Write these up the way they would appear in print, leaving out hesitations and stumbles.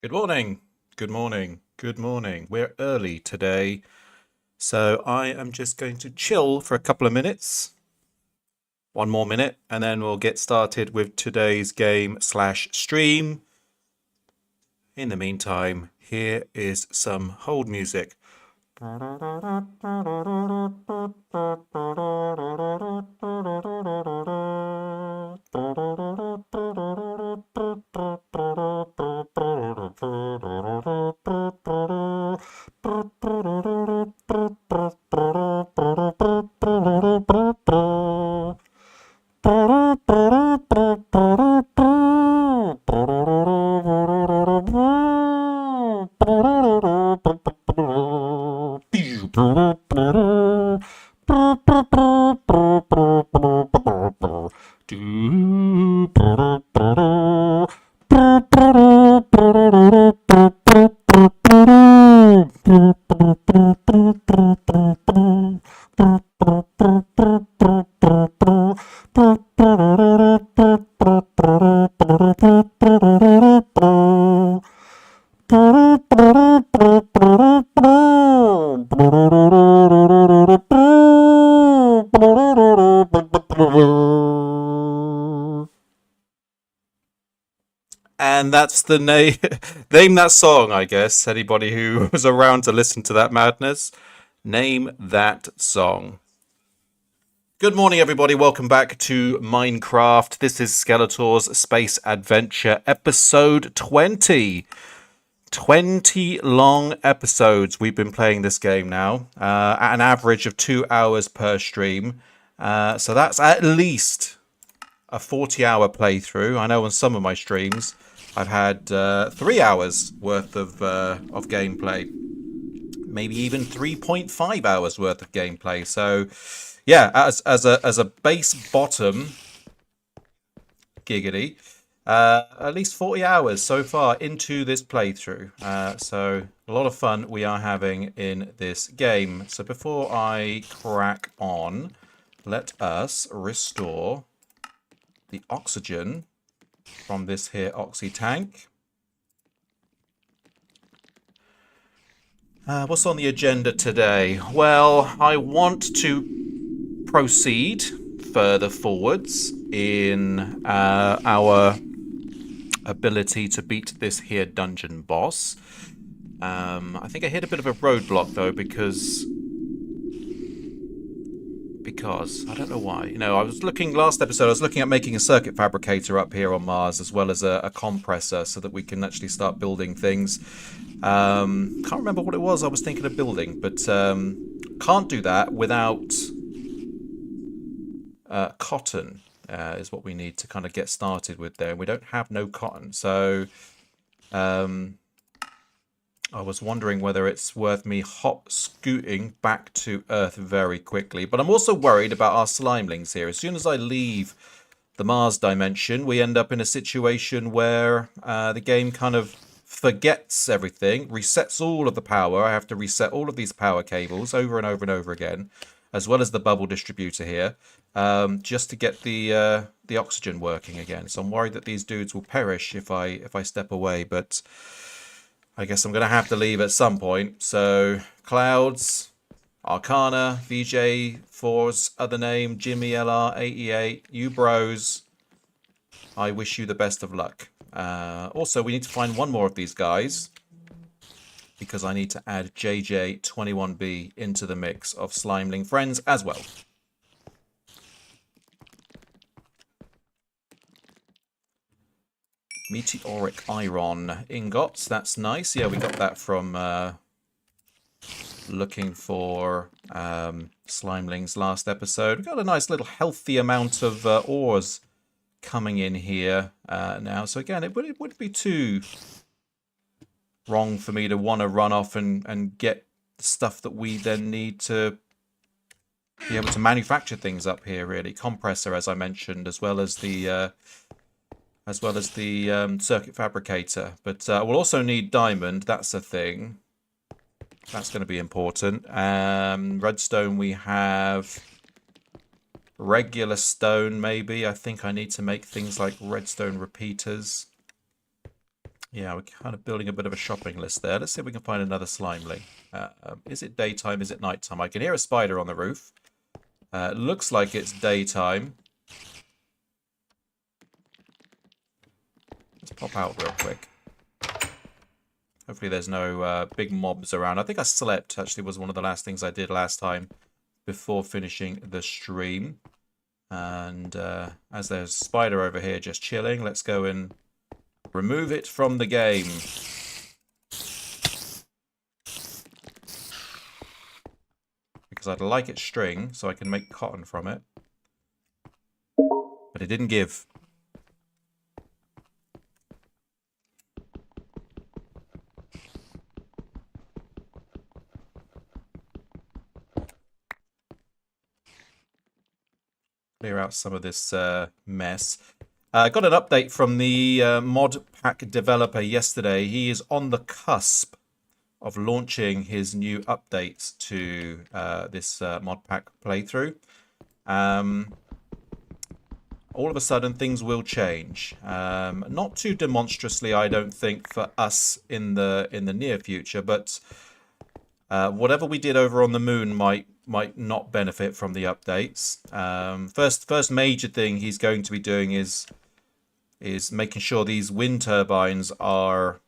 Good morning. Good morning. Good morning. We're early today, so I am just going to chill for a couple of minutes. One more minute, and then we'll get started with today's game slash stream. In the meantime, here is some hold music. And that's the name. Name that song, I guess. Anybody who was around to listen to that madness, name that song. Good morning, everybody. Welcome back to Minecraft. This is Skeletor's Space Adventure, episode 20. 20 long episodes we've been playing this game now, at an average of 2 hours per stream. So that's at least a 40-hour playthrough. I know on some of my streams I've had 3 hours worth of gameplay, maybe even 3.5 hours worth of gameplay. So yeah, as a base bottom, giggity, at least 40 hours so far into this playthrough. So a lot of fun we are having in this game. So before I crack on, let us restore the oxygen from this here oxy tank. What's on the agenda today? Well, I want to proceed further forwards in our ability to beat this here dungeon boss. I think I hit a bit of a roadblock though because I don't know why. You know, I was looking last episode. I was looking at making a circuit fabricator up here on Mars, as well as a compressor, so that we can actually start building things. Can't remember what it was I was thinking of building, but can't do that without cotton. Is what we need to kind of get started with there. We don't have no cotton, so I was wondering whether it's worth me hop scooting back to Earth very quickly. But I'm also worried about our slimelings here. As soon as I leave the Mars dimension, we end up in a situation where the game kind of forgets everything, resets all of the power. I have to reset all of these power cables over and over and over again, as well as the bubble distributor here, just to get the oxygen working again. So I'm worried that these dudes will perish if I step away, but I guess I'm going to have to leave at some point. So, Clouds, Arcana, VJ4's other name, Jimmy LR88, you bros, I wish you the best of luck. Also, we need to find one more of these guys, because I need to add JJ21B into the mix of Slimeling friends as well. Meteoric iron ingots, that's nice. Yeah, we got that from looking for slimelings last episode. We got a nice little healthy amount of ores coming in here now. So again, it wouldn't be too wrong for me to want to run off and get stuff that we then need to be able to manufacture things up here, really. Compressor, as I mentioned, as well as the circuit fabricator. But we'll also need diamond. That's a thing. That's going to be important. Redstone we have. Regular stone, maybe. I think I need to make things like redstone repeaters. Yeah, we're kind of building a bit of a shopping list there. Let's see if we can find another slimeling. Is it daytime? Is it nighttime? I can hear a spider on the roof. Looks like it's daytime. Let's pop out real quick. Hopefully there's no big mobs around. I think I slept, actually, was one of the last things I did last time before finishing the stream. And as there's a spider over here just chilling, let's go and remove it from the game. Because I'd like its string so I can make cotton from it. But it didn't give. Clear out some of this mess. I got an update from the mod pack developer yesterday. He is on the cusp of launching his new updates to this mod pack playthrough. All of a sudden, things will change. Not too demonstrously, I don't think, for us in the near future, but whatever we did over on the moon might not benefit from the updates. First major thing he's going to be doing is making sure these wind turbines are,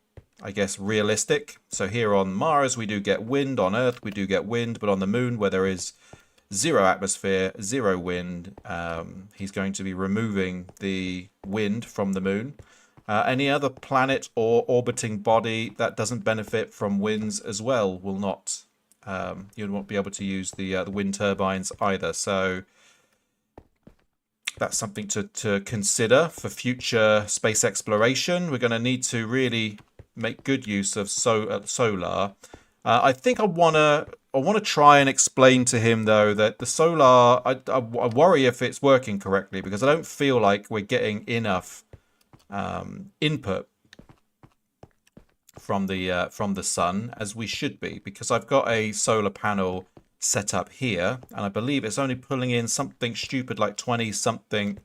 I guess, realistic. So here on Mars we do get wind, on Earth we do get wind, but on the moon, where there is zero atmosphere, zero wind, he's going to be removing the wind from the moon. Any other planet or orbiting body that doesn't benefit from winds as well will not. You won't be able to use the wind turbines either. So that's something to consider for future space exploration. We're going to need to really make good use of solar. I think I want to try and explain to him, though, that the solar, I worry if it's working correctly, because I don't feel like we're getting enough input from the sun as we should be, because I've got a solar panel set up here, and I believe it's only pulling in something stupid like 20 something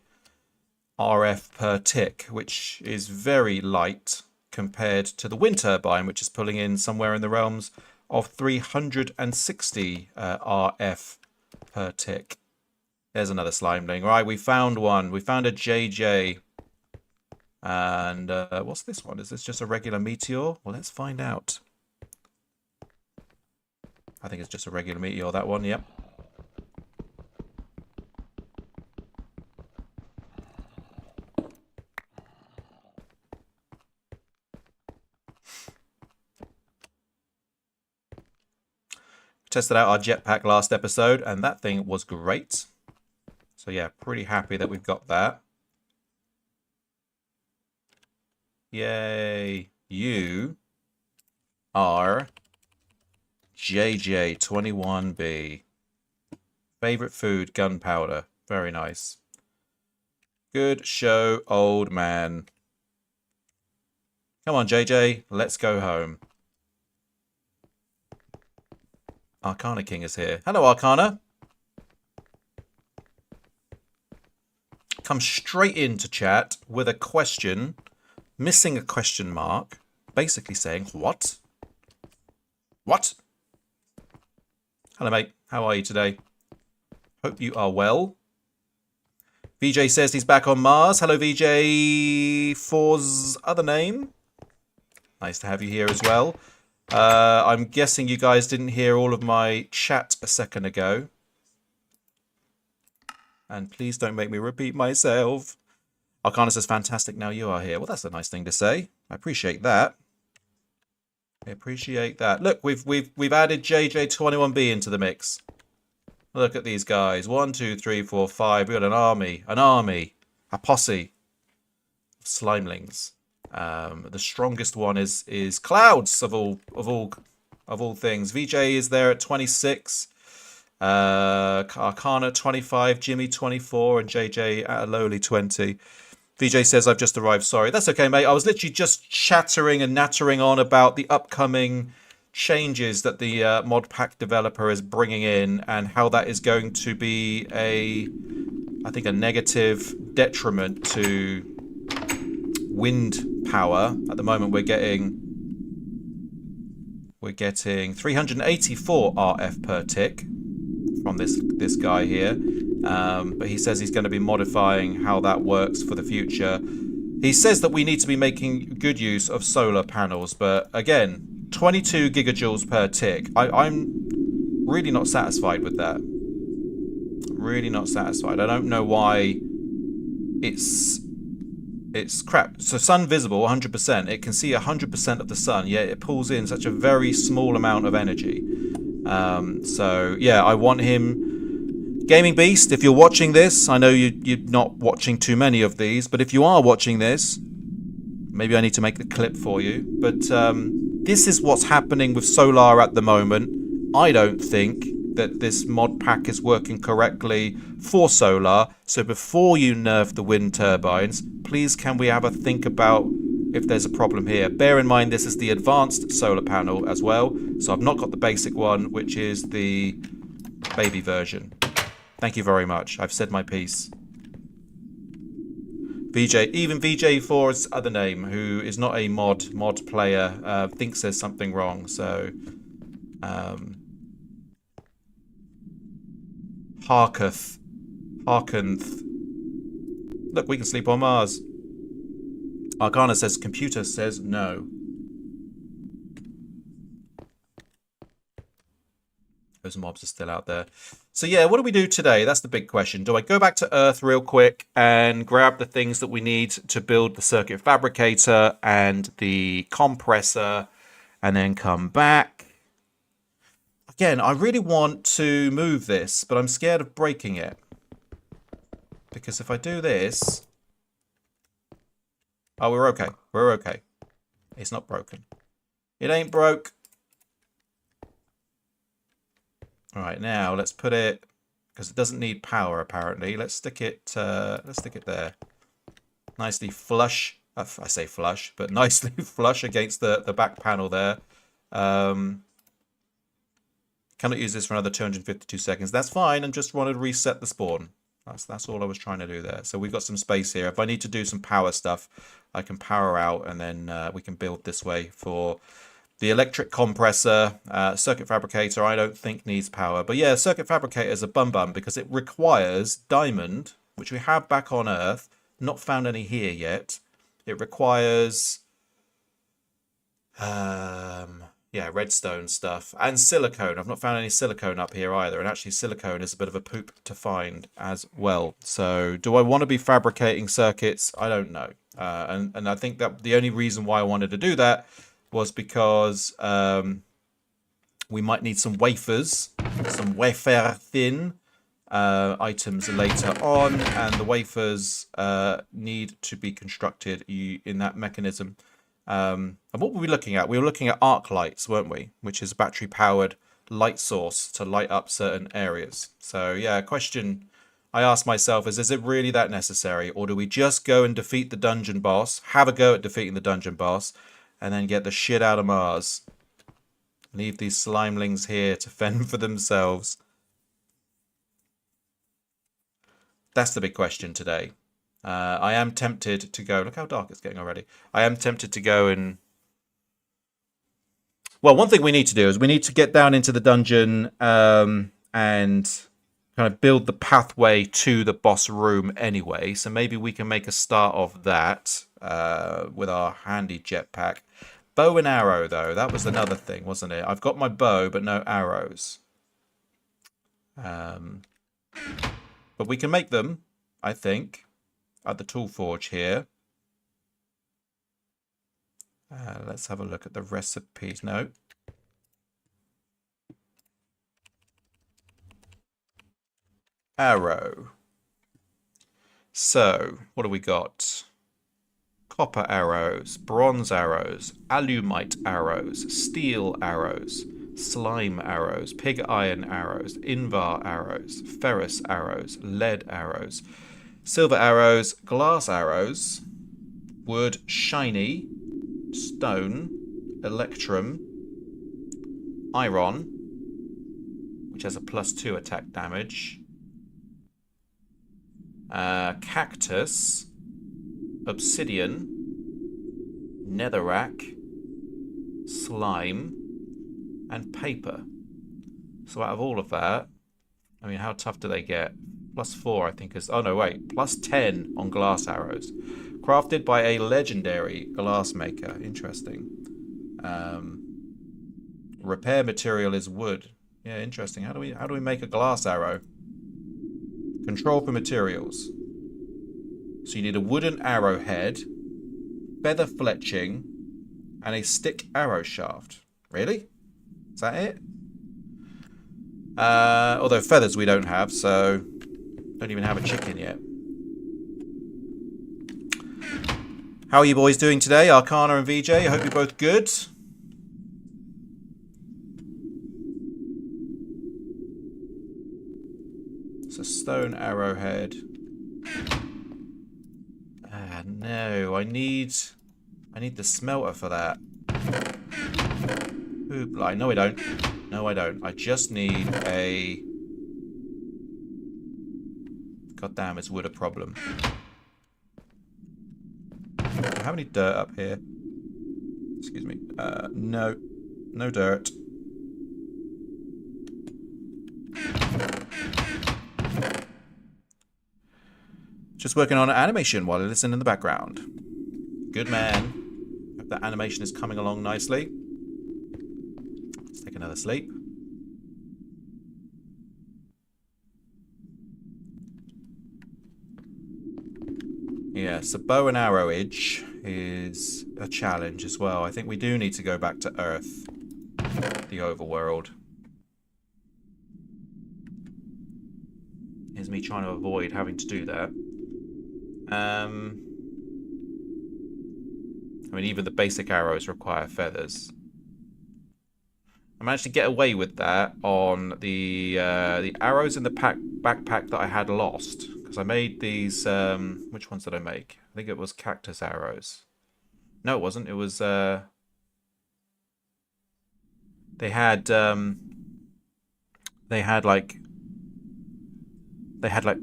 RF per tick, which is very light compared to the wind turbine, which is pulling in somewhere in the realms of 360 RF per tick. There's another slimeling. Right, we found one. We found a JJ. And what's this one? Is this just a regular meteor? Well, let's find out. I think it's just a regular meteor, that one, yep. Tested out our jetpack last episode, and that thing was great. So yeah, pretty happy that we've got that. Yay. You are JJ21B. Favorite food, gunpowder. Very nice. Good show, old man. Come on, JJ. Let's go home. Arcana King is here. Hello, Arcana. Come straight into chat with a question, missing a question mark, basically saying, what? What? Hello, mate. How are you today? Hope you are well. VJ says he's back on Mars. Hello, VJ. For's other name. Nice to have you here as well. I'm guessing you guys didn't hear all of my chat a second ago. And please don't make me repeat myself. Arcana says, fantastic, now you are here. Well, that's a nice thing to say. I appreciate that. I appreciate that. Look, we've added JJ21B into the mix. Look at these guys. 1, 2, 3, 4, 5. We got an army, a posse of slimelings. The strongest one is Clouds of all things. VJ is there at 26. Arcana 25, Jimmy 24, and JJ at a lowly 20. VJ says, I've just arrived. Sorry. That's okay, mate. I was literally just chattering and nattering on about the upcoming changes that the mod pack developer is bringing in, and how that is going to be I think a negative detriment to wind power. At the moment, we're getting 384 RF per tick from this guy here. But he says he's going to be modifying how that works for the future. He says that we need to be making good use of solar panels, but again, 22 gigajoules per tick. I'm really not satisfied with that. Really not satisfied. I don't know why it's crap. So sun visible 100%. It can see 100% of the sun, yet it pulls in such a very small amount of energy. So yeah, I want him. Gaming Beast, if you're watching this, I know you're not watching too many of these, but if you are watching this, maybe I need to make the clip for you. But this is what's happening with Solar at the moment. I don't think that this mod pack is working correctly for Solar. So before you nerf the wind turbines, please can we have a think about if there's a problem here. Bear in mind this is the advanced solar panel as well. So I've not got the basic one, which is the baby version. Thank you very much. I've said my piece. even VJ4's other name, who is not a mod player, thinks there's something wrong. So, Harkenth. Look, we can sleep on Mars. Arcana says, computer says no. Those mobs are still out there. So yeah, what do we do today? That's the big question. Do I go back to Earth real quick and grab the things that we need to build the circuit fabricator and the compressor and then come back? Again, I really want to move this, but I'm scared of breaking it. Because if I do this... Oh, we're okay. We're okay. It's not broken. It ain't broke. All right, now let's put it, because it doesn't need power apparently. Let's stick it there. Nicely flush. I say flush, but nicely flush against the back panel there. Cannot use this for another 252 seconds. That's fine. I just wanted to reset the spawn. That's all I was trying to do there. So we've got some space here. If I need to do some power stuff, I can power out, and then we can build this way for the electric compressor. Circuit fabricator, I don't think needs power. But yeah, circuit fabricator is a bum because it requires diamond, which we have back on Earth. Not found any here yet. It requires, yeah, redstone stuff. And silicone. I've not found any silicone up here either. And actually silicone is a bit of a poop to find as well. So do I want to be fabricating circuits? I don't know. And I think that the only reason why I wanted to do that was because we might need some wafers, some wafer thin items later on, and the wafers need to be constructed in that mechanism. And what were we looking at? We were looking at arc lights, weren't we? Which is a battery-powered light source to light up certain areas. So yeah, a question I asked myself is it really that necessary? Or do we just go and defeat the dungeon boss, have a go at defeating the dungeon boss, and then get the shit out of Mars? Leave these slimelings here to fend for themselves. That's the big question today. I am tempted to go... Look how dark it's getting already. I am tempted to go and... Well, one thing we need to do is we need to get down into the dungeon and kind of build the pathway to the boss room anyway. So maybe we can make a start of that with our handy jetpack. Bow and arrow, though. That was another thing, wasn't it? I've got my bow, but no arrows. But we can make them, I think, at the tool forge here. Let's have a look at the recipes. No. Arrow. So, what do we got? Copper arrows, bronze arrows, alumite arrows, steel arrows, slime arrows, pig iron arrows, invar arrows, ferrous arrows, lead arrows, silver arrows, glass arrows, wood, shiny, stone, electrum, iron, which has a +2 attack damage, cactus, obsidian, netherrack, slime, and paper. So out of all of that, I mean, how tough do they get? +4, I think is... Oh, no, wait. +10 on glass arrows. Crafted by a legendary glass maker. Interesting. Repair material is wood. Yeah, interesting. How do we make a glass arrow? Control for materials. So you need a wooden arrowhead, feather fletching, and a stick arrow shaft. Really? Is that it? Although feathers we don't have, so don't even have a chicken yet. How are you boys doing today, Arcana and VJ? I hope you're both good. It's a stone arrowhead. No, I need the smelter for that. Oop, no, I don't. No, I don't. I just need a... God damn, is wood a problem? Do I have any dirt up here? Excuse me. No. No dirt. Just working on an animation while I listen in the background. Good man. Hope that animation is coming along nicely. Let's take another sleep. Yeah, so bow and arrowage is a challenge as well. I think we do need to go back to Earth, the overworld. Here's me trying to avoid having to do that. I mean, even the basic arrows require feathers. I managed to get away with that on the arrows in the backpack that I had lost. Because I made these... which ones did I make? I think it was cactus arrows. No, it wasn't. It was... They had like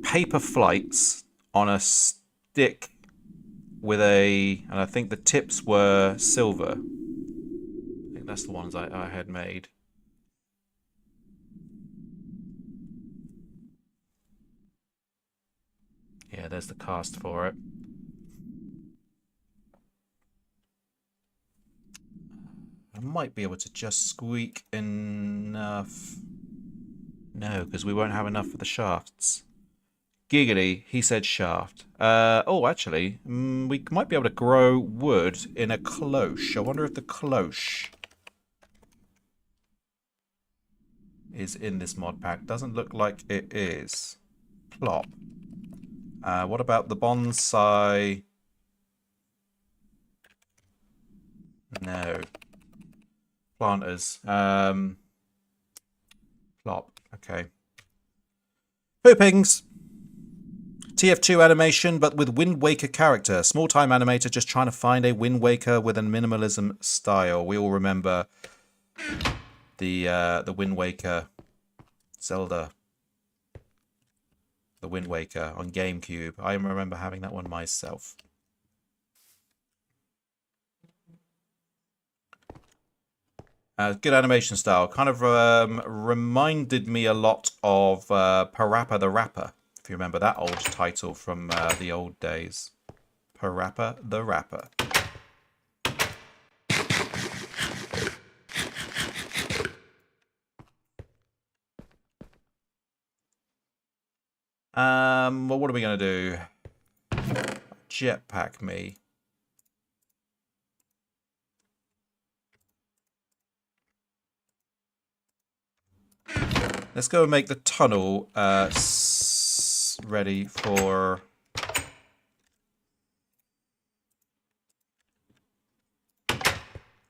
paper flights on a stick with a... And I think the tips were silver. I think that's the ones I had made. Yeah, there's the cast for it. I might be able to just squeak enough. No, because we won't have enough for the shafts. Giggity, he said shaft. Oh, actually, we might be able to grow wood in a cloche. I wonder if the cloche is in this mod pack. Doesn't look like it is. Plop. What about the bonsai? No. Planters. Plop. Okay. Poopings. TF2 animation, but with Wind Waker character. Small-time animator just trying to find a Wind Waker with a minimalism style. We all remember the Wind Waker Zelda. The Wind Waker on GameCube. I remember having that one myself. Good animation style. Kind of reminded me a lot of Parappa the Rapper. If you remember that old title from the old days. Parappa the Rapper. Well, what are we going to do? Jetpack me. Let's go and make the tunnel ready for...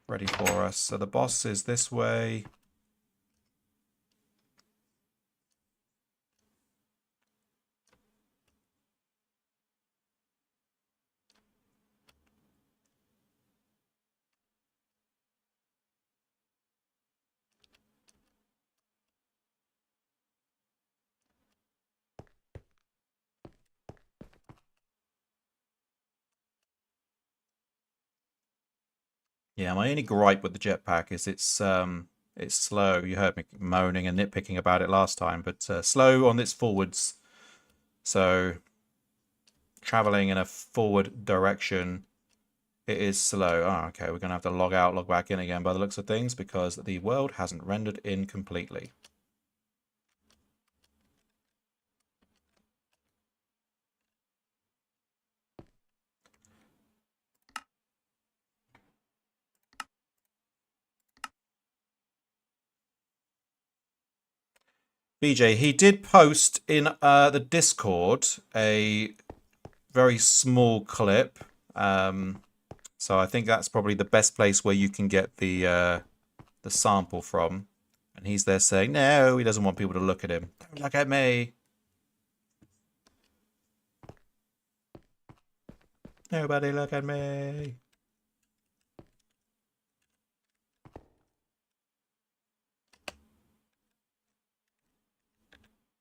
Ready for us. So the boss is this way. Yeah, my only gripe with the jetpack is it's slow. You heard me moaning and nitpicking about it last time, but slow on its forwards. So traveling in a forward direction, it is slow. Oh, okay, we're gonna have to log out, log back in again by the looks of things because the world hasn't rendered in completely. BJ, he did post in the Discord a very small clip. So I think that's probably the best place where you can get the sample from. And he's there saying, no, he doesn't want people to look at him. Don't look at me. Nobody look at me.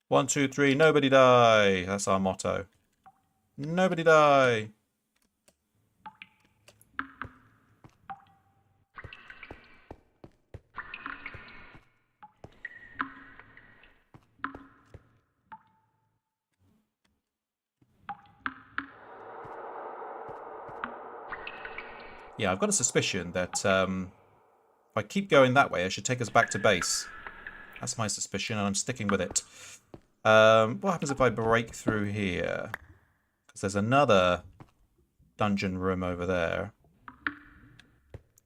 One, two, three, nobody die. That's our motto. Nobody die. Yeah, I've got a suspicion that if I keep going that way, it should take us back to base. That's my suspicion, and I'm sticking with it. What happens if I break through here? Because there's another dungeon room over there.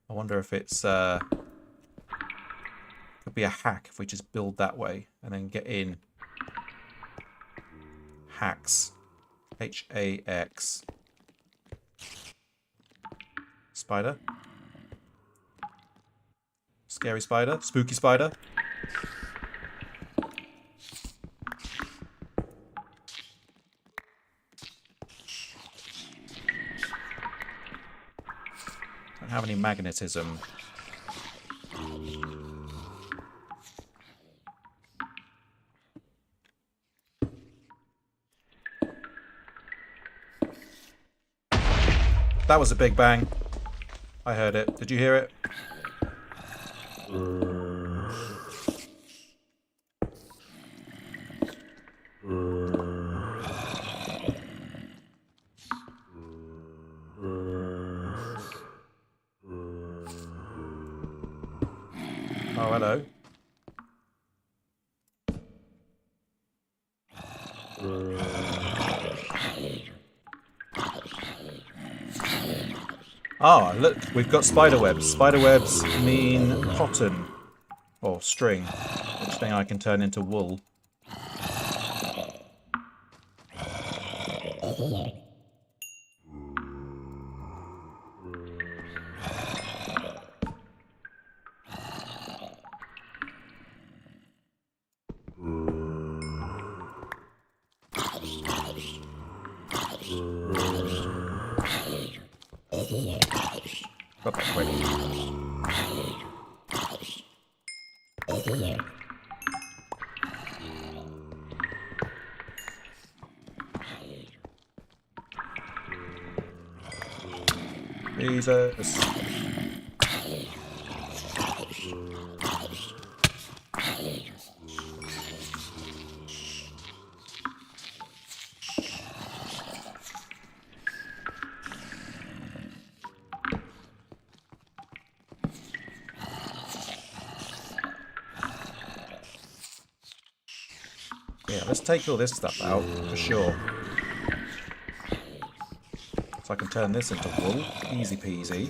I wonder if it's could be a hack if we just build that way and then get in. Hacks. H-A-X. Spider. Scary spider. Spooky spider. Don't have any magnetism. That was a big bang. I heard it. Did you hear it? Oh, hello. Ah, look, we've got spider webs. Spider webs mean cotton. Or string. Which thing I can turn into wool. Got that quick. Jesus. Yeah, let's take all this stuff out, for sure. So I can turn this into wool. Easy peasy.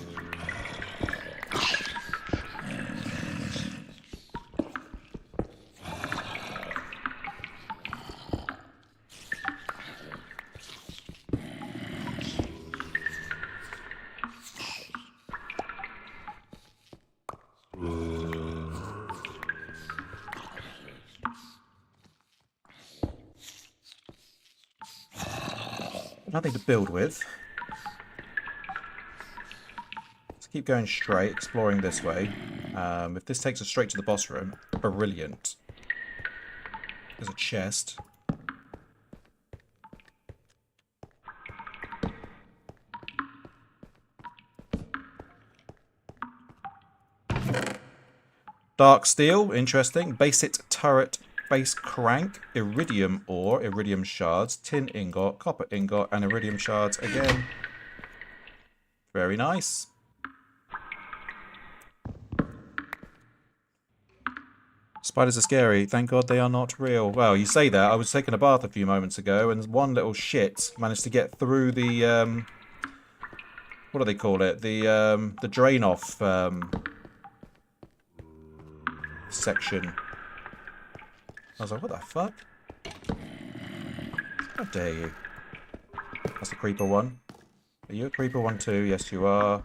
Nothing to build with. Let's keep going straight, exploring this way. If this takes us straight to the boss room, brilliant. There's a chest. Dark steel, interesting. Basic turret, base crank, iridium ore, iridium shards, tin ingot, copper ingot, and iridium shards again. Very nice. Spiders are scary. Thank God they are not real. Well, you say that. I was taking a bath a few moments ago, and one little shit managed to get through the what do they call it? The drain off section. I was like, what the fuck? How dare you? That's a creeper one. Are you a creeper one too? Yes, you are.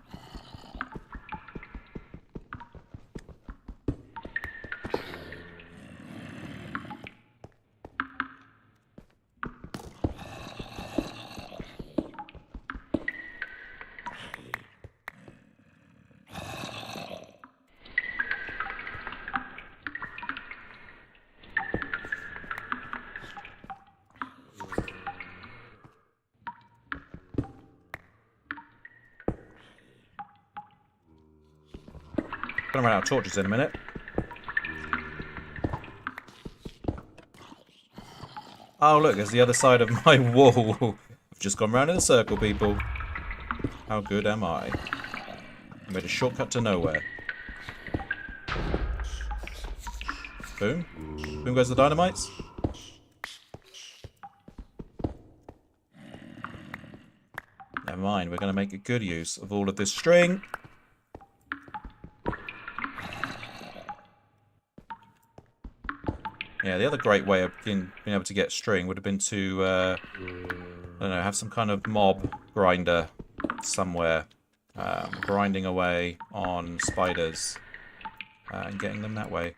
Gonna run out of torches in a minute. Oh look, there's the other side of my wall. I've just gone round in a circle, people. How good am I? I made a shortcut to nowhere. Boom. Boom goes the dynamites. Never mind, we're going to make a good use of all of this string. Yeah, the other great way of being able to get string would have been to, I don't know, have some kind of mob grinder somewhere. Grinding away on spiders and getting them that way.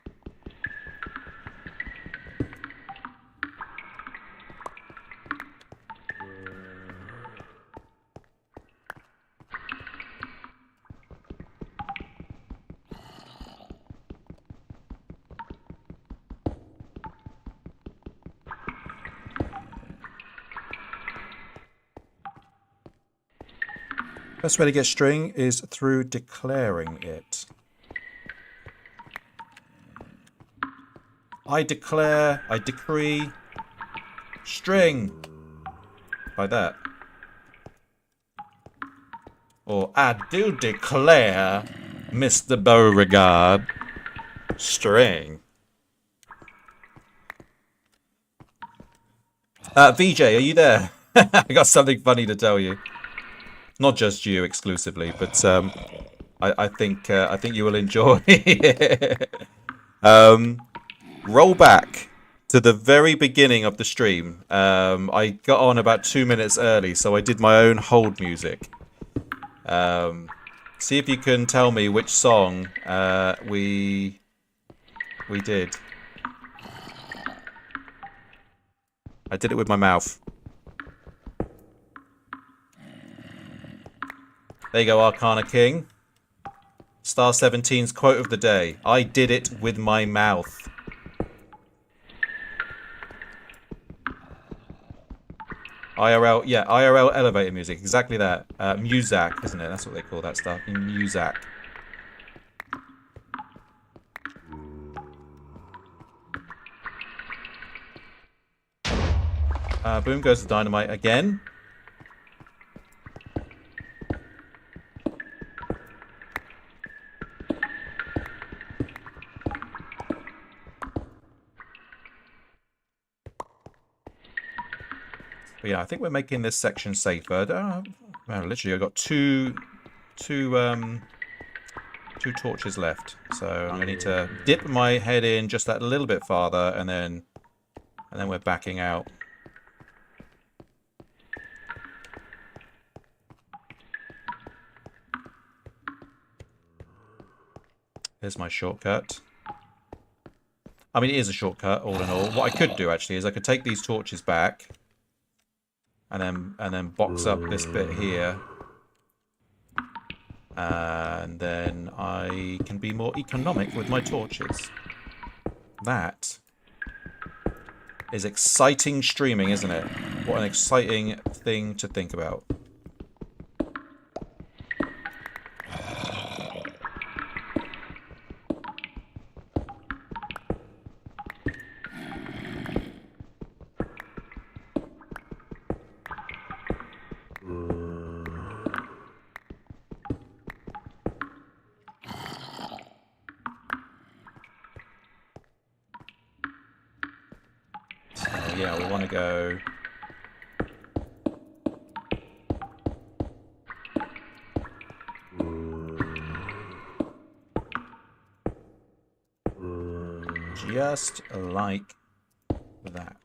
Best way to get string is through declaring it. I declare, I decree, string. Like that. Or I do declare, Mr. Beauregard, string. VJ, are you there? I got something funny to tell you. Not just you exclusively, but I think you will enjoy it. Roll back to the very beginning of the stream. I got on about 2 minutes early, so I did my own hold music. See if you can tell me which song we did. I did it with my mouth. There you go, Arcana King. Star 17's quote of the day. I did it with my mouth. IRL, yeah, IRL elevator music. Exactly that. Muzak, isn't it? That's what they call that stuff. Muzak. Boom goes the dynamite again. But yeah, I think we're making this section safer. Well, literally, I've got two torches left, so I'm gonna need to dip my head in just that little bit farther, and then we're backing out. Here's my shortcut. I mean, it is a shortcut, all in all. What I could do actually is I could take these torches back. And then box up this bit here. And then I can be more economic with my torches. That is exciting streaming, isn't it? What an exciting thing to think about. go. Just like that.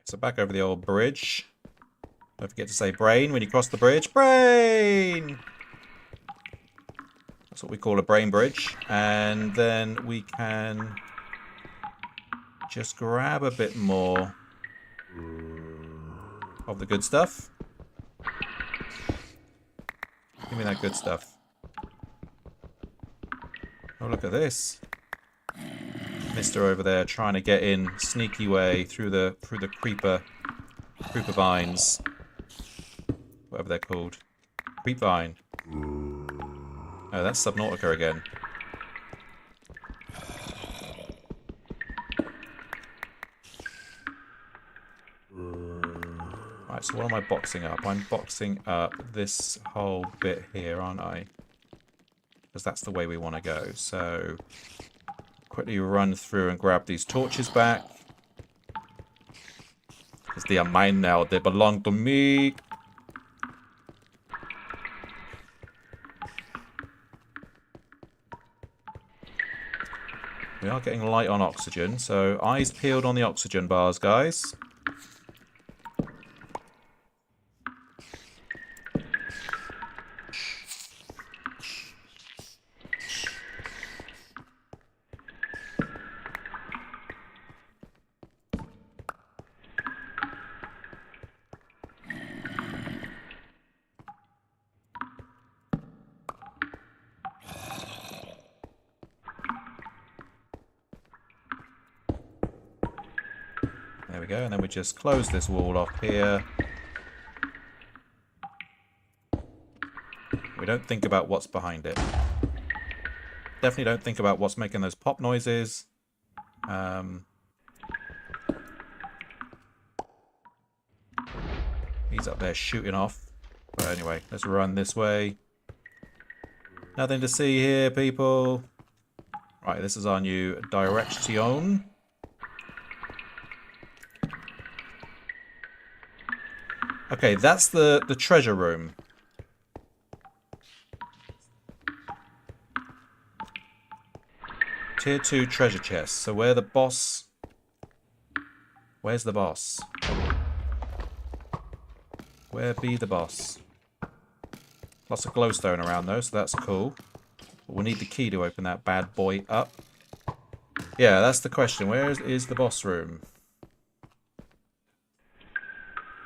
So back over the old bridge. Don't forget to say brain when you cross the bridge. Brain! That's what we call a brain bridge. And then we can just grab a bit more of the good stuff. Give me that good stuff. Oh, look at this. Mister over there trying to get in sneaky way through the creeper vines. Whatever they're called. Creep vine. Oh, that's Subnautica again. Right, so what am I boxing up? I'm boxing up this whole bit here, aren't I? Because that's the way we want to go. So, quickly run through and grab these torches back. Because they are mine now. They belong to me. We are getting light on oxygen, so eyes peeled on the oxygen bars, guys. There we go, and then we just close this wall off here. We don't think about what's behind it. Definitely don't think about what's making those pop noises. He's up there shooting off. But anyway, let's run this way. Nothing to see here, people. Right, this is our new direction. Okay, that's the treasure room. Tier 2 treasure chest. So where's the boss? Where's the boss? Where be the boss? Lots of glowstone around though, so that's cool. But we'll need the key to open that bad boy up. Yeah, that's the question. Where is the boss room?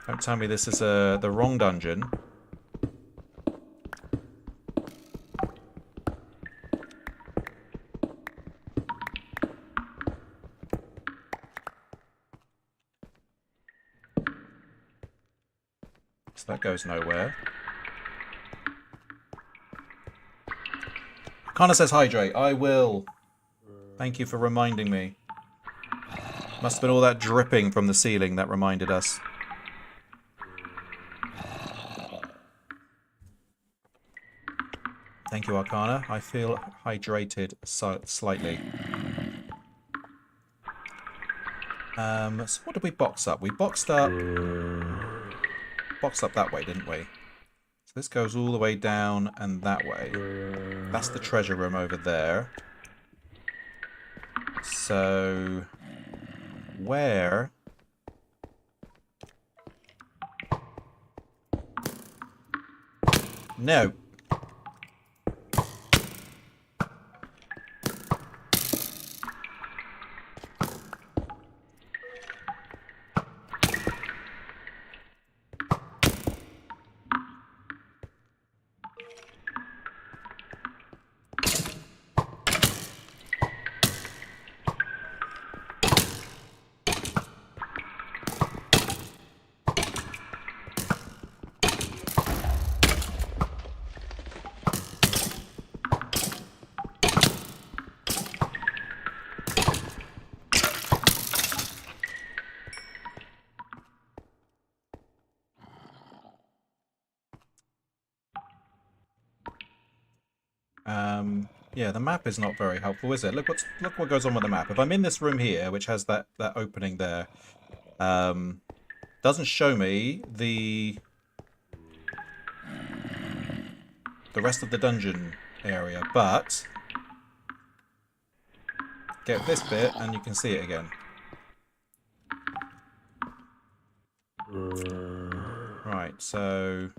Don't tell me this is the wrong dungeon. So that goes nowhere. Connor says hydrate. I will. Thank you for reminding me. Must have been all that dripping from the ceiling that reminded us. Thank you, Arcana. I feel hydrated slightly. So what did we box up? We boxed up that way, didn't we? So this goes all the way down and that way. That's the treasure room over there. So where? No. Yeah, the map is not very helpful, is it? Look what goes on with the map. If I'm in this room here, which has that opening there, doesn't show me the rest of the dungeon area, but get this bit and you can see it again. Right, so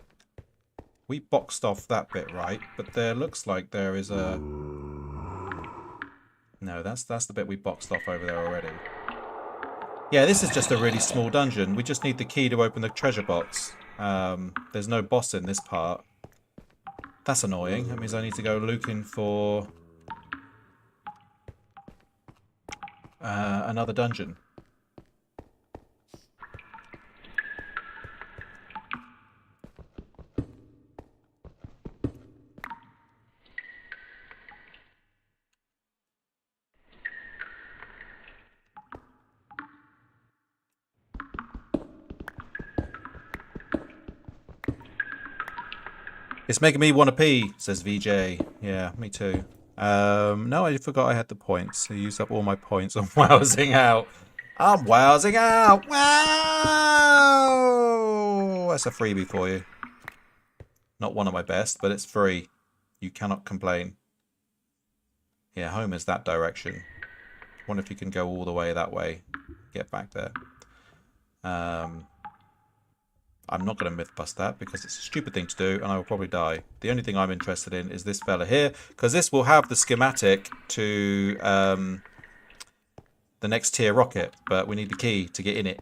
we boxed off that bit, right? But there looks like there is a... No, that's the bit we boxed off over there already. Yeah, this is just a really small dungeon. We just need the key to open the treasure box. There's no boss in this part. That's annoying. That means I need to go looking for another dungeon. It's making me want to pee, says VJ. Yeah, me too. No, I forgot I had the points. I used up all my points on wowsing out. I'm wowsing out! Wow! That's a freebie for you. Not one of my best, but it's free. You cannot complain. Yeah, home is that direction. Wonder if you can go all the way that way. Get back there. I'm not going to myth bust that because it's a stupid thing to do and I will probably die. The only thing I'm interested in is this fella here because this will have the schematic to the next tier rocket, but we need the key to get in it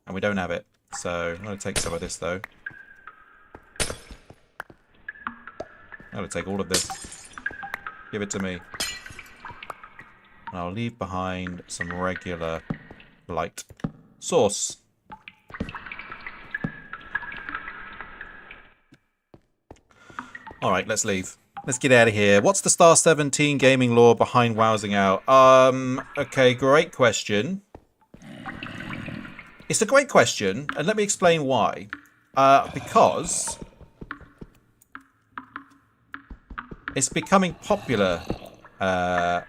and we don't have it. So I'm going to take some of this though. I'm going to take all of this. Give it to me. And I'll leave behind some regular light. Sauce. Alright, let's leave. Let's get out of here. What's the Star 17 gaming lore behind wowsing out? Okay, great question. It's a great question, and let me explain why. Because it's becoming popular, the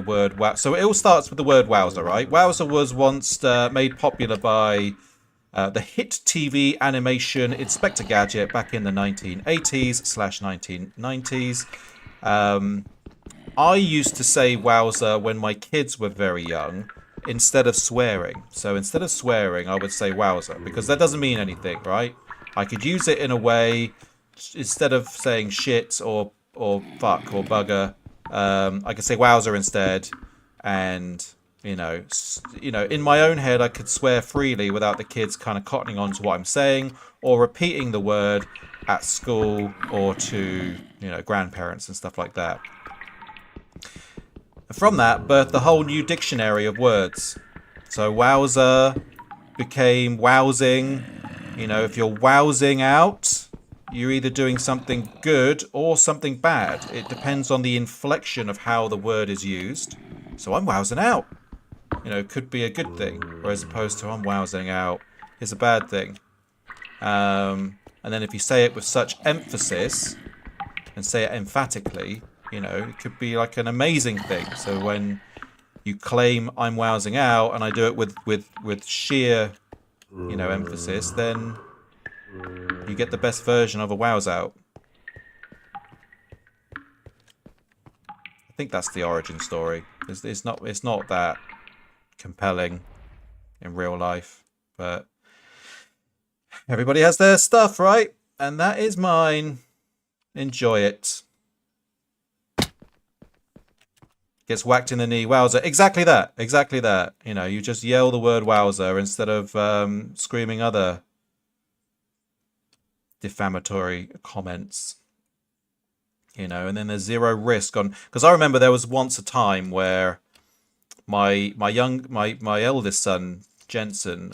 word wow. So it all starts with the word wowser, right? Wowser was once made popular by the hit TV animation Inspector Gadget back in the 1980s/1990s. I used to say wowzer when my kids were very young instead of swearing. So instead of swearing, I would say wowzer because that doesn't mean anything, right? I could use it in a way instead of saying shit or fuck or bugger. I could say wowzer instead, and you know, in my own head, I could swear freely without the kids kind of cottoning on to what I'm saying or repeating the word at school or to, grandparents and stuff like that. From that birthed the whole new dictionary of words. So wowzer became wowsing. If you're wowsing out, you're either doing something good or something bad. It depends on the inflection of how the word is used. So I'm wowsing out. Could be a good thing, whereas opposed to I'm wowsing out is a bad thing. And then if you say it with such emphasis and say it emphatically, it could be like an amazing thing. So when you claim I'm wowsing out and I do it with sheer, emphasis, then you get the best version of a wows out. I think that's the origin story. It's not that compelling in real life, but everybody has their stuff, right? And that is mine. Enjoy it. Gets whacked in the knee, wowzer. Exactly that. You just yell the word wowzer instead of screaming other defamatory comments. And then there's zero risk on, because I remember there was once a time where my eldest son Jensen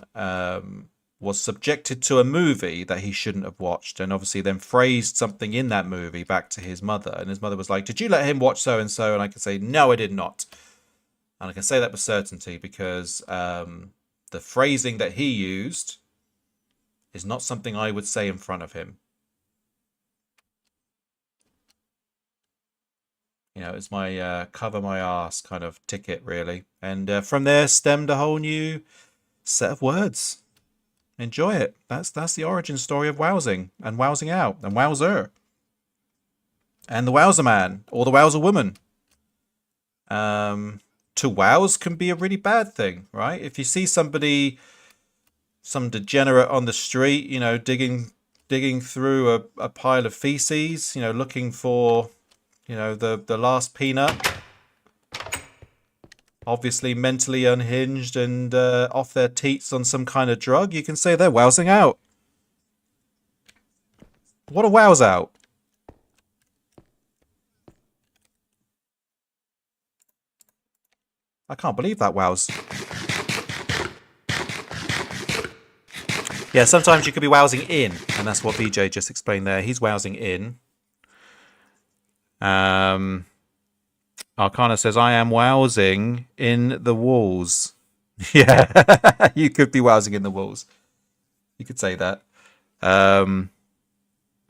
was subjected to a movie that he shouldn't have watched, and obviously then phrased something in that movie back to his mother, and his mother was like, "Did you let him watch so and so?" And I could say, "No, I did not," and I can say that with certainty because the phrasing that he used is not something I would say in front of him. You know, it's my cover my ass kind of ticket, really. And from there stemmed a whole new set of words. Enjoy it. That's the origin story of wowsing and wowsing out and wowser and the wowser man or the wowser woman. To wows can be a really bad thing, right? If you see somebody, some degenerate on the street, you know, digging through a pile of feces, you know, looking for, you know, the last peanut, obviously mentally unhinged and off their teats on some kind of drug, you can say they're wowsing out. What a wows out. I can't believe that wows. Yeah, sometimes you could be wowsing in, and that's what VJ just explained there. He's wowsing in. Arcana says, I am wowsing in the walls. Yeah, you could be wowsing in the walls. You could say that.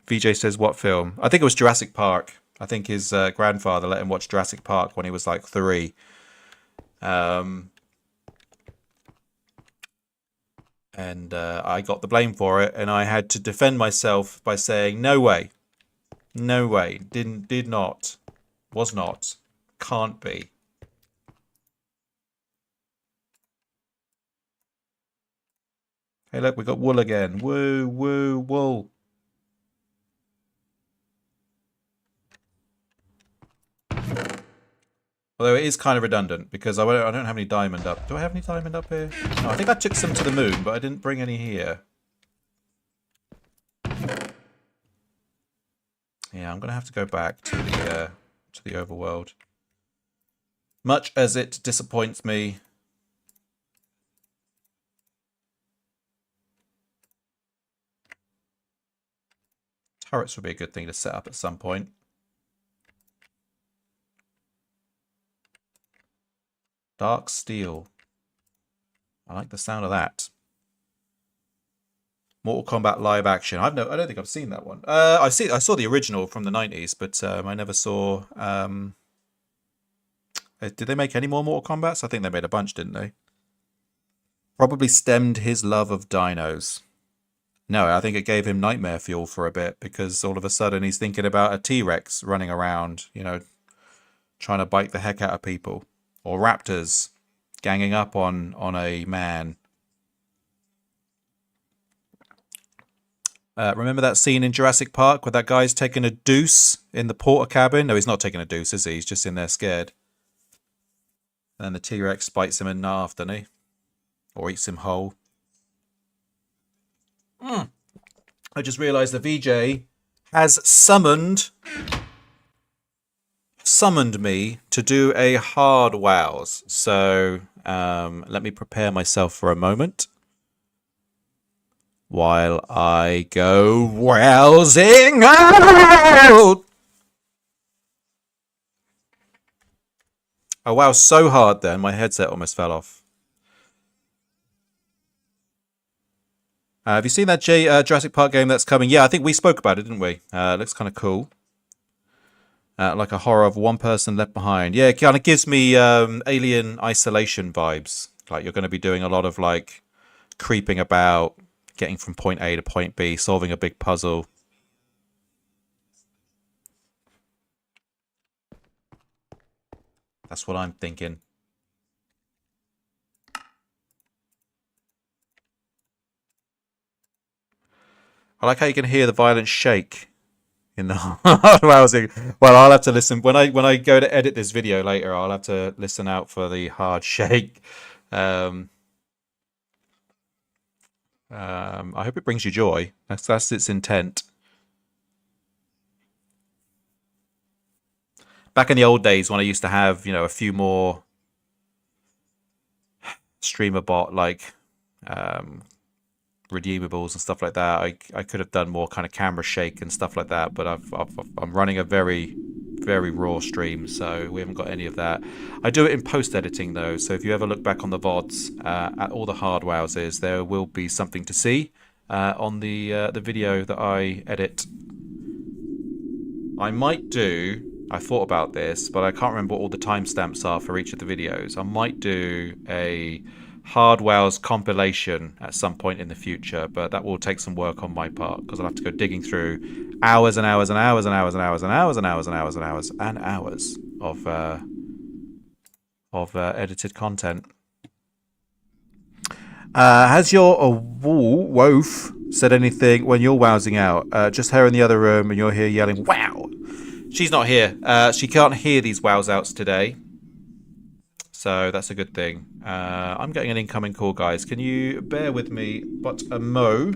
VJ says, what film? I think it was Jurassic Park. I think his grandfather let him watch Jurassic Park when he was like 3. And I got the blame for it, and I had to defend myself by saying, no way, did not, was not, can't be. Hey, look, we got wool again. Woo, woo, wool. Although it is kind of redundant because I don't have any diamond up. Do I have any diamond up here? No, I think I took some to the moon, but I didn't bring any here. Yeah, I'm gonna have to go back to the overworld. Much as it disappoints me. Turrets would be a good thing to set up at some point. Dark steel. I like the sound of that. Mortal Kombat live action. I don't think I've seen that one. I saw the original from the 90s, but I never saw. Did they make any more Mortal Kombats? I think they made a bunch, didn't they? Probably stemmed his love of dinos. No, I think it gave him nightmare fuel for a bit because all of a sudden he's thinking about a T-Rex running around, you know, trying to bite the heck out of people, or raptors ganging up on a man. Remember that scene in Jurassic Park where that guy's taking a deuce in the porter cabin? No, he's not taking a deuce, is he? He's just in there scared. And then the T-Rex bites him in half, doesn't he? Or eats him whole. I just realised the VJ has summoned me to do a hard wows. So let me prepare myself for a moment while I go wowsing out. I wowed so hard then my headset almost fell off. Have you seen that Jurassic Park game that's coming? Yeah, I think we spoke about it, didn't we? It looks kind of cool. Like a horror of one person left behind. Yeah, it kind of gives me Alien Isolation vibes. Like you're going to be doing a lot of like creeping about, getting from point A to point B, solving a big puzzle. That's what I'm thinking. I like how you can hear the violent shake in the housing. Well, I'll have to listen when I go to edit this video later. I'll have to listen out for the hard shake. I hope it brings you joy. That's its intent. Back in the old days when I used to have, you know, a few more streamer bot like redeemables and stuff like that, I could have done more kind of camera shake and stuff like that, but I'm running a very raw stream, so we haven't got any of that. I do it in post editing though, so if you ever look back on the VODs at all the hard wowsers, there will be something to see on the video that I edit. I might do I thought about this, but I can't remember what all the timestamps are for each of the videos. I might do a Hardwell's compilation at some point in the future, but that will take some work on my part because I'll have to go digging through hours and hours and hours and hours and hours and hours and hours and hours and hours and hours of edited content. Has your wolf said anything when you're wowsing out? Just her in the other room and you're here yelling, wow! She's not here. She can't hear these wows outs today. So that's a good thing. I'm getting an incoming call, guys. Can you bear with me but a mo?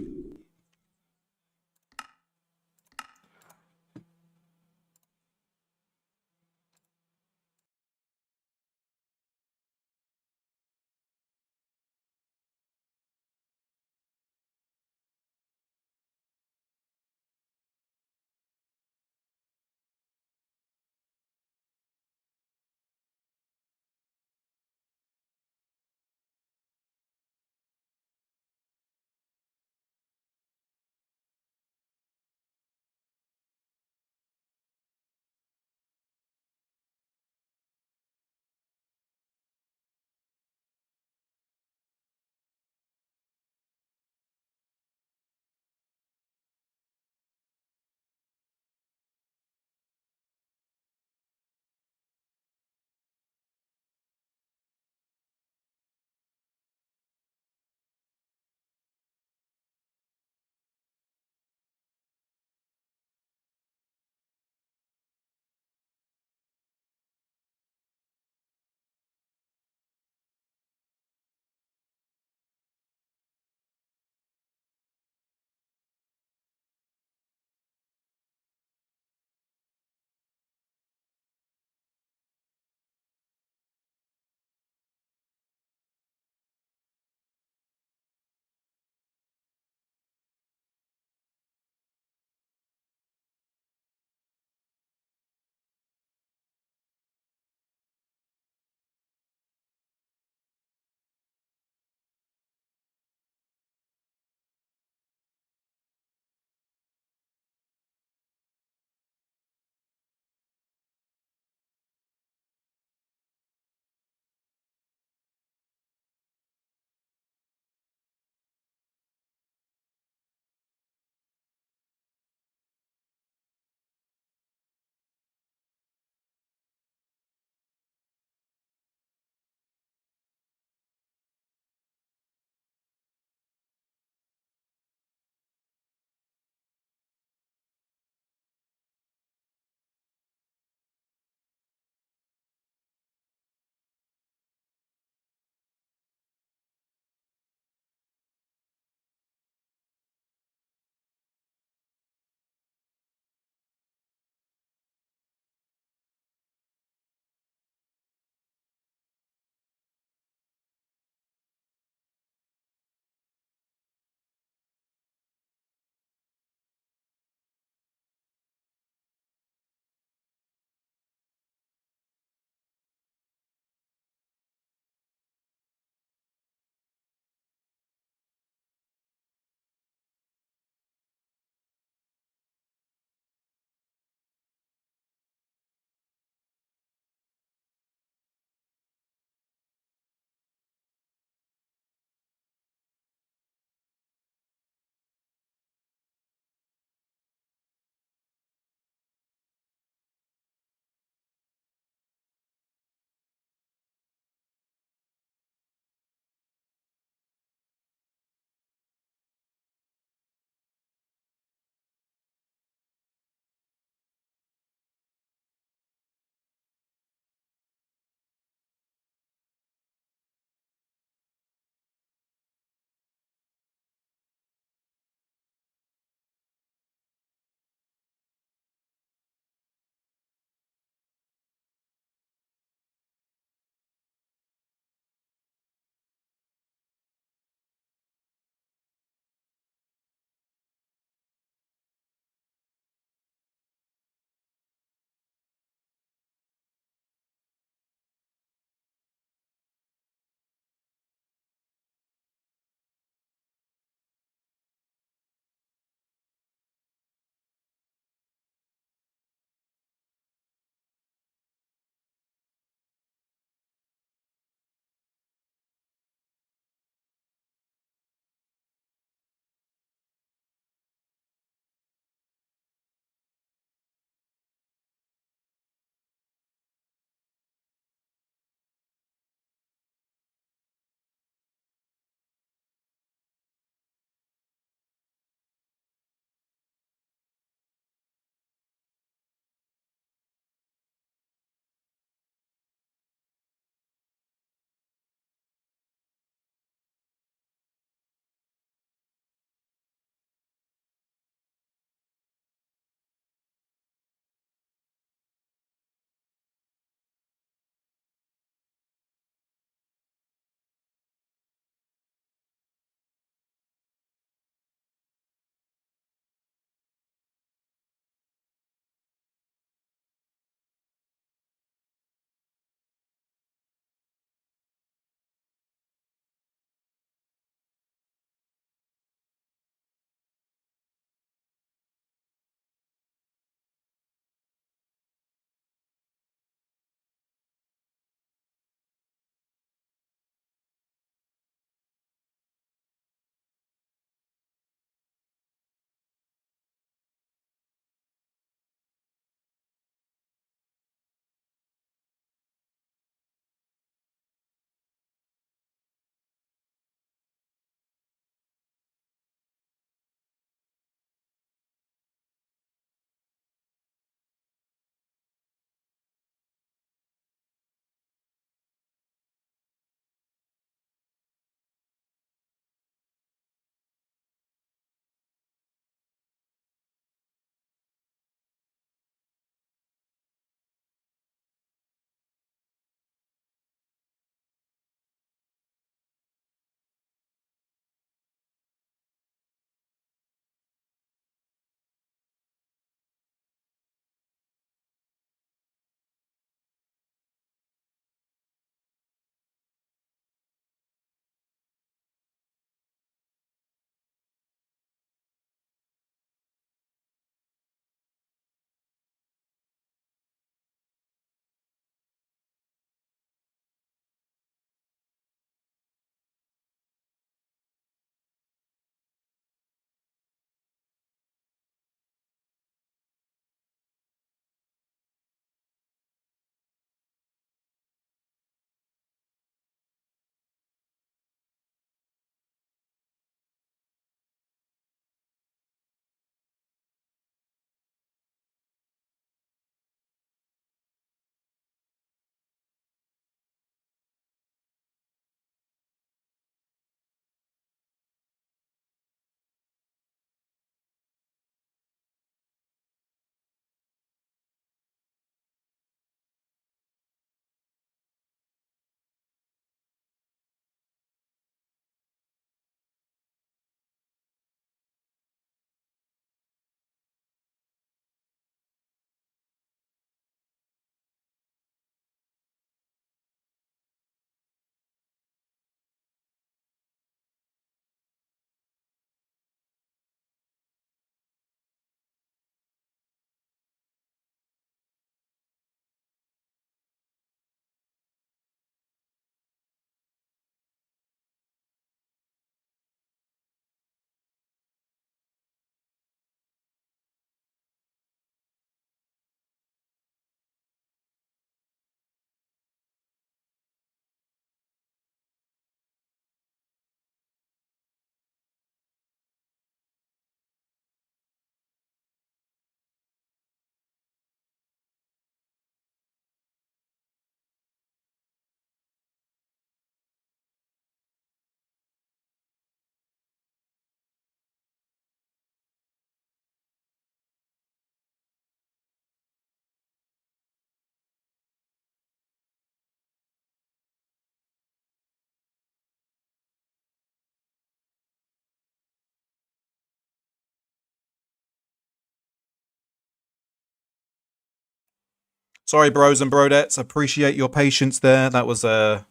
Sorry, bros and brodettes. Appreciate your patience there. That was a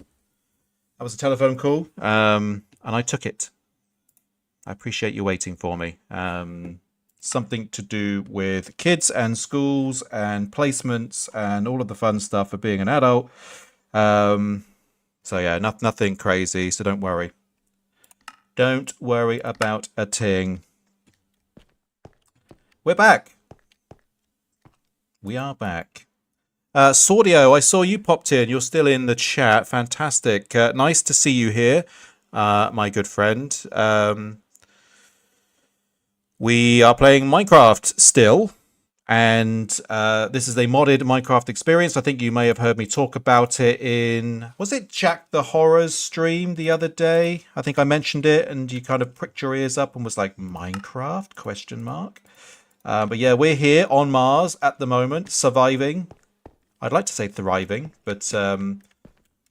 telephone call, and I took it. I appreciate you waiting for me. Something to do with kids and schools and placements and all of the fun stuff of being an adult. So yeah, nothing crazy. So don't worry. Don't worry about a thing. We're back. We are back. Sordio, I saw you popped in. You're still in the chat. Fantastic. Nice to see you here, my good friend. We are playing Minecraft still, and this is a modded Minecraft experience. I think you may have heard me talk about it in, was it Jack the Horror's stream the other day? I think I mentioned it, and you kind of pricked your ears up and was like, Minecraft? Question mark. But yeah, we're here on Mars at the moment, surviving. I'd like to say thriving, but I'm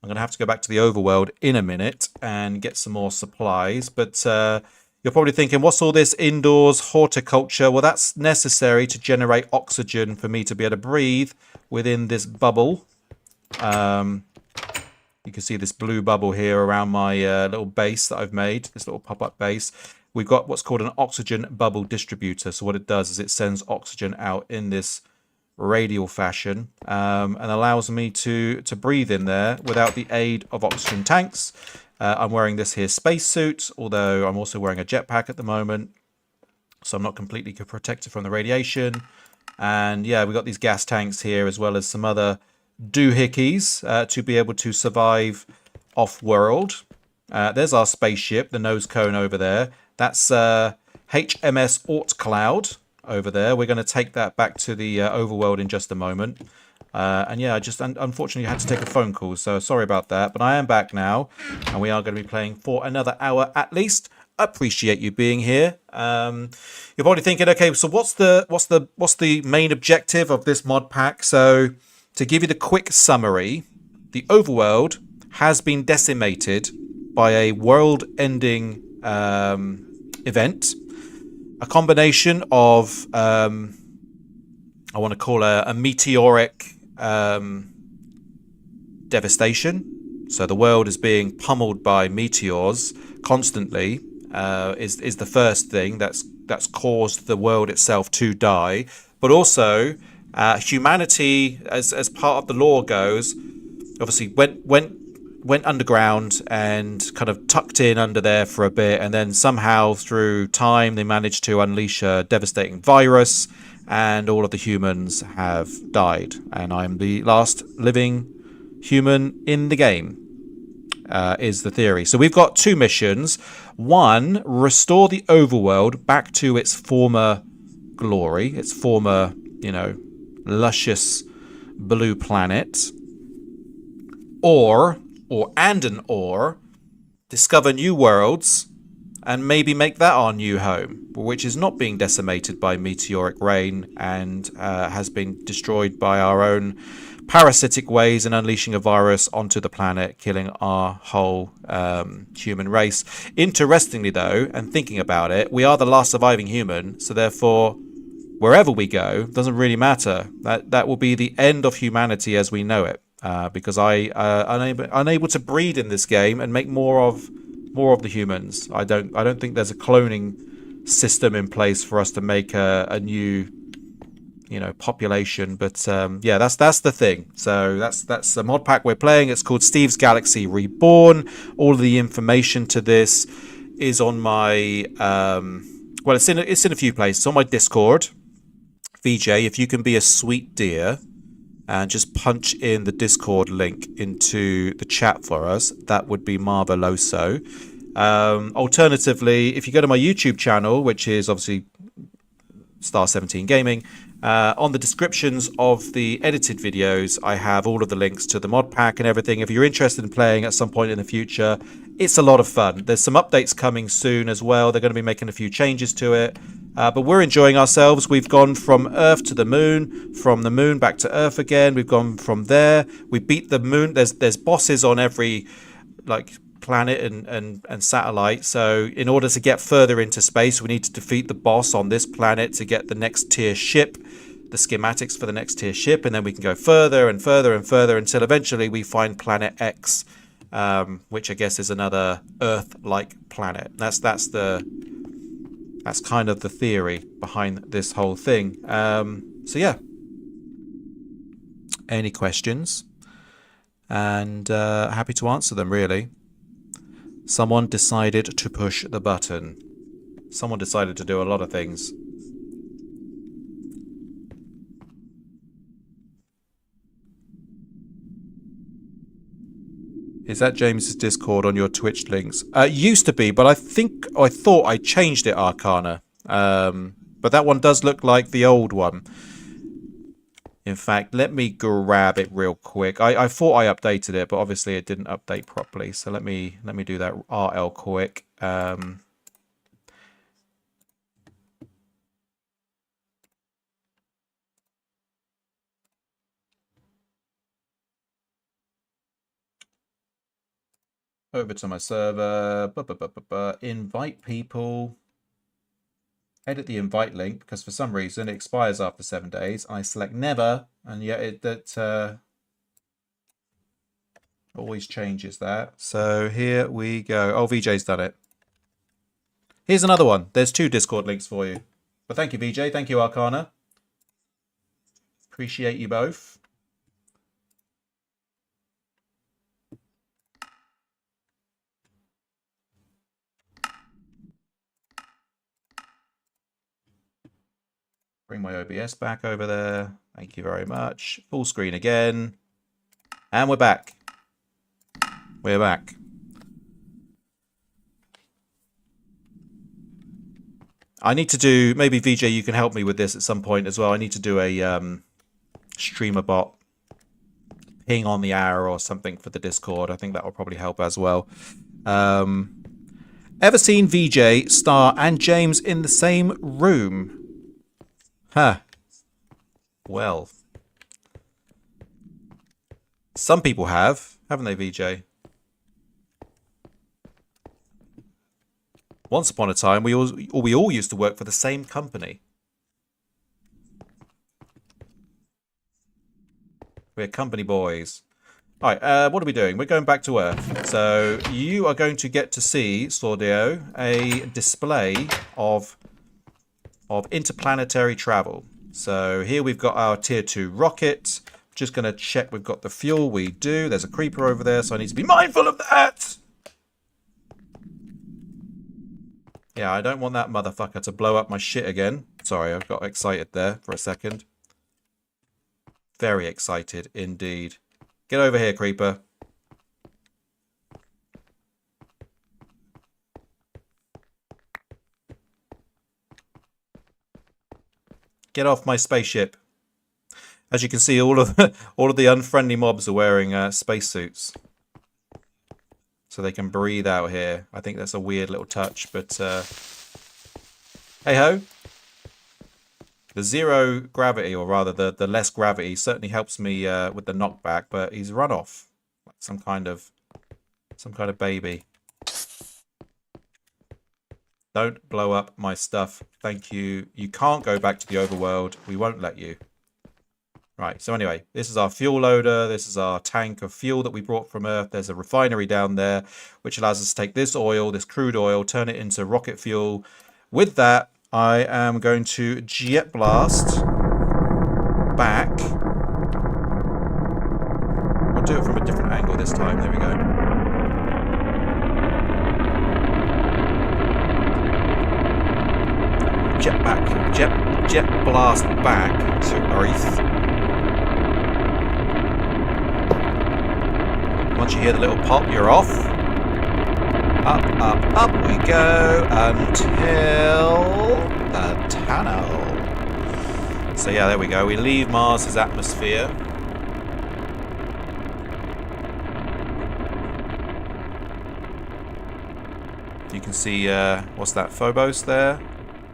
going to have to go back to the overworld in a minute and get some more supplies. But you're probably thinking, what's all this indoors horticulture? Well, that's necessary to generate oxygen for me to be able to breathe within this bubble. You can see this blue bubble here around my little base that I've made, this little pop-up base. We've got what's called an oxygen bubble distributor. So what it does is it sends oxygen out in this radial fashion and allows me to breathe in there without the aid of oxygen tanks. I'm wearing this here spacesuit, although I'm also wearing a jetpack at the moment, so I'm not completely protected from the radiation. And yeah, we've got these gas tanks here as well as some other doohickeys to be able to survive off-world. There's our spaceship, the nose cone over there. That's HMS Ortcloud over there. We're going to take that back to the overworld in just a moment. And yeah, I just unfortunately had to take a phone call, so sorry about that. But I am back now, and we are going to be playing for another hour at least. Appreciate you being here. You're probably thinking, okay, so what's the main objective of this mod pack? So to give you the quick summary, the overworld has been decimated by a world-ending event. A combination of, I want to call a meteoric devastation. So the world is being pummeled by meteors constantly. Is the first thing that's caused the world itself to die. But also, humanity, as part of the lore goes, obviously went underground and kind of tucked in under there for a bit, and then somehow through time they managed to unleash a devastating virus, and all of the humans have died. And I'm the last living human in the game, is the theory. So we've got two missions. One, restore the overworld back to its former glory, its former, luscious blue planet. Or discover new worlds and maybe make that our new home, which is not being decimated by meteoric rain and has been destroyed by our own parasitic ways and unleashing a virus onto the planet, killing our whole human race. Interestingly, though, and thinking about it, we are the last surviving human, so therefore, wherever we go, doesn't really matter. That will be the end of humanity as we know it. Because I unable to breed in this game and make more of the humans. I don't think there's a cloning system in place for us to make a new population. But yeah, that's the thing. So that's the mod pack we're playing. It's called Steve's Galaxy Reborn. All of the information to this is on my well, it's in a few places. It's on my Discord. VJ, if you can be a sweet dear and just punch in the Discord link into the chat for us, that would be marveloso. Alternatively, if you go to my YouTube channel, which is obviously Star17 Gaming, on the descriptions of the edited videos, I have all of the links to the mod pack and everything. If you're interested in playing at some point in the future, it's a lot of fun. There's some updates coming soon as well. They're going to be making a few changes to it. But we're enjoying ourselves. We've gone from Earth to the moon, from the moon back to Earth again. We've gone from there. We beat the moon. There's bosses on every planet and satellite. So in order to get further into space, we need to defeat the boss on this planet to get the next tier ship the schematics for the next tier ship, and then we can go further and further and further until eventually we find Planet X, which I guess is another Earth-like planet. That's kind of the theory behind this whole thing. So yeah. Any questions? And happy to answer them, really. Someone decided to push the button. Someone decided to do a lot of things. Is that James's Discord on your Twitch links? Used to be, but I thought I changed it, Arcana. But that one does look like the old one. In fact, let me grab it real quick. I thought I updated it, but obviously it didn't update properly. So let me do that RL quick. Over to my server. Invite people. Edit the invite link, because for some reason it expires after 7 days. I select never, and yet that always changes that. So here we go. Oh, VJ's done it. Here's another one. There's 2 Discord links for you. But thank you, VJ. Thank you, Arcana. Appreciate you both. Bring my OBS back over there. Thank you very much. Full screen again. And we're back. We're back. I need to do, maybe VJ, you can help me with this at some point as well. I need to do a streamer bot ping on the hour or something for the Discord. I think that will probably help as well. Ever seen VJ, Star, and James in the same room? Huh. Well. Some people have, haven't they, VJ? Once upon a time, we all used to work for the same company. We're company boys. All right, what are we doing? We're going back to Earth. So you are going to get to see, Sordio, a display of interplanetary travel. So here we've got our tier 2 rocket. Just going to check we've got the fuel. We do. There's a creeper over there, so I need to be mindful of that. Yeah, I don't want that motherfucker to blow up my shit again. Sorry, I got excited there for a second. Very excited indeed. Get over here, creeper. Get off my spaceship. As you can see, all of the unfriendly mobs are wearing spacesuits, so they can breathe out here. I think that's a weird little touch, but hey ho. The zero gravity, or rather the less gravity, certainly helps me with the knockback. But he's run off like some kind of baby. Don't blow up my stuff. Thank you. You can't go back to the overworld. We won't let you. Right, so anyway, this is our fuel loader. This is our tank of fuel that we brought from Earth. There's a refinery down there, which allows us to take this oil, this crude oil, turn it into rocket fuel. With that, I am going to jet blast back. We'll do it from a different angle this time. There we go. Jet blast back to Earth. Once you hear the little pop, you're off. Up we go until the tunnel. So yeah, there we go. We leave Mars's atmosphere. You can see, what's that, Phobos there?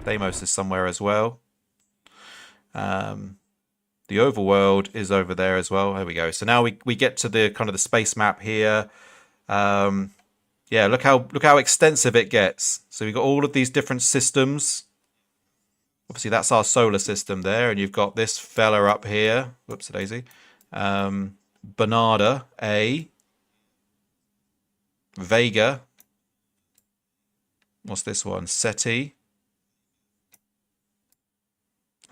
Deimos is somewhere as well. The overworld is over there as well. There we go. So now we get to the kind of the space map here. Yeah, look how extensive it gets. So we've got all of these different systems. Obviously, that's our solar system there, and you've got this fella up here. Whoops, daisy. Bernarda A. Vega. What's this one? SETI.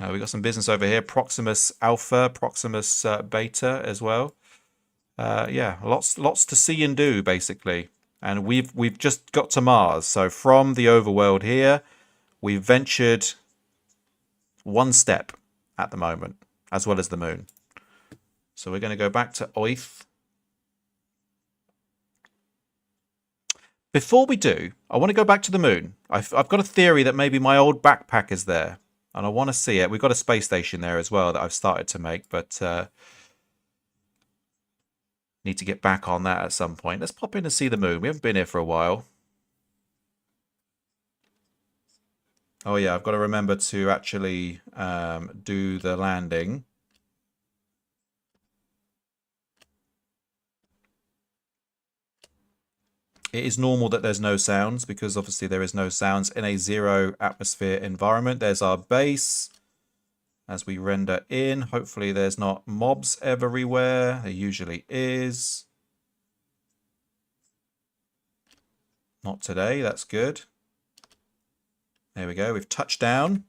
We got some business over here. Proximus Alpha, Proximus Beta as well. Yeah, lots to see and do basically. And we've just got to Mars. So from the overworld here, we've ventured one step at the moment, as well as the moon. So we're going to go back to Earth. Before we do, I want to go back to the moon. I've got a theory that maybe my old backpack is there, and I want to see it. We've got a space station there as well that I've started to make, but need to get back on that at some point. Let's pop in and see the moon. We haven't been here for a while. Oh yeah, I've got to remember to actually do the landing. It is normal that there's no sounds because obviously there is no sounds in a 0 atmosphere environment. There's our base as we render in. Hopefully there's not mobs everywhere. There usually is. Not today, that's good. There we go, we've touched down.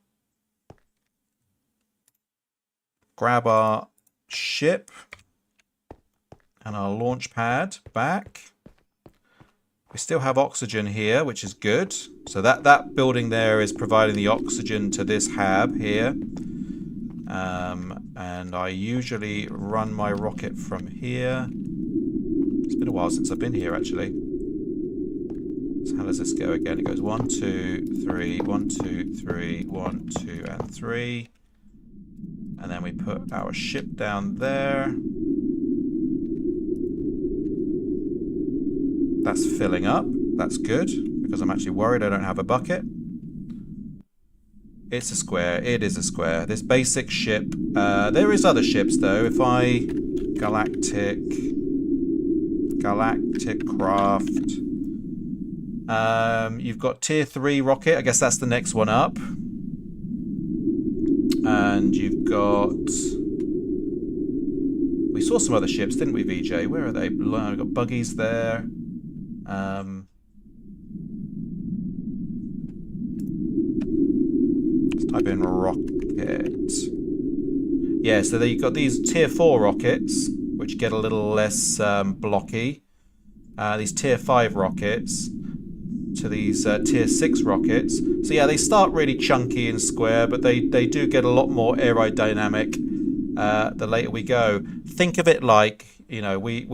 Grab our ship and our launch pad back. We still have oxygen here, which is good. So that building there is providing the oxygen to this hab here. And I usually run my rocket from here. It's been a while since I've been here, actually. So how does this go again? It goes 1, 2, 3, 1, 2, 3, 1, 2, and 3. And then we put our ship down there. That's filling up. That's good, because I'm actually worried I don't have a bucket. It's a square. It is a square. This basic ship. There is other ships, though. If I... Galactic craft. You've got tier 3 rocket. I guess that's the next one up. And you've got... We saw some other ships, didn't we, VJ? Where are they? We've got buggies there. Let's type in rocket. Yeah, so there you've got these tier 4 rockets, which get a little less blocky. These tier 5 rockets to these tier 6 rockets. So yeah, they start really chunky and square, but they do get a lot more aerodynamic the later we go. Think of it like, you know, we're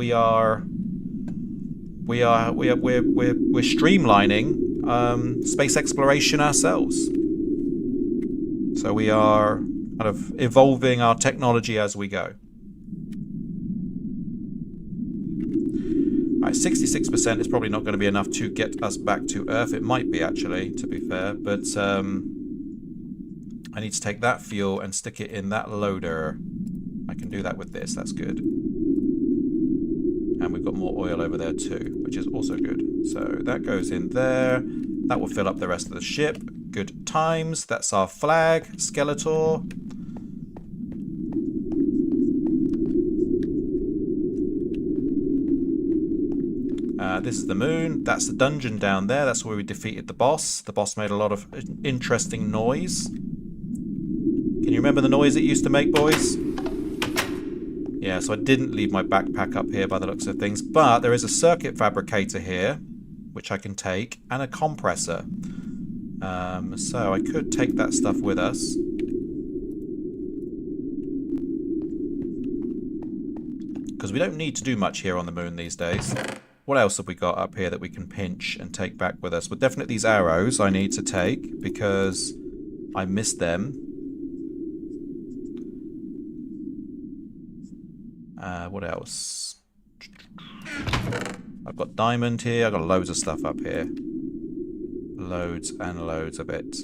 streamlining space exploration ourselves. So we are kind of evolving our technology as we go. All right, 66% is probably not going to be enough to get us back to Earth. It might be, actually, to be fair, but I need to take that fuel and stick it in that loader. I can do that with this. That's good. And we've got more oil over there too, which is also good. So that goes in there. That will fill up the rest of the ship. Good times. That's our flag, Skeletor. This is the moon. That's the dungeon down there. That's where we defeated the boss. The boss made a lot of interesting noise. Can you remember the noise it used to make, boys? Yeah, so I didn't leave my backpack up here by the looks of things, but there is a circuit fabricator here, which I can take, and a compressor. So I could take that stuff with us. Because we don't need to do much here on the moon these days. What else have we got up here that we can pinch and take back with us? Well, definitely these arrows I need to take, because I missed them. What else? I've got diamond here. I've got loads of stuff up here. Loads and loads of it.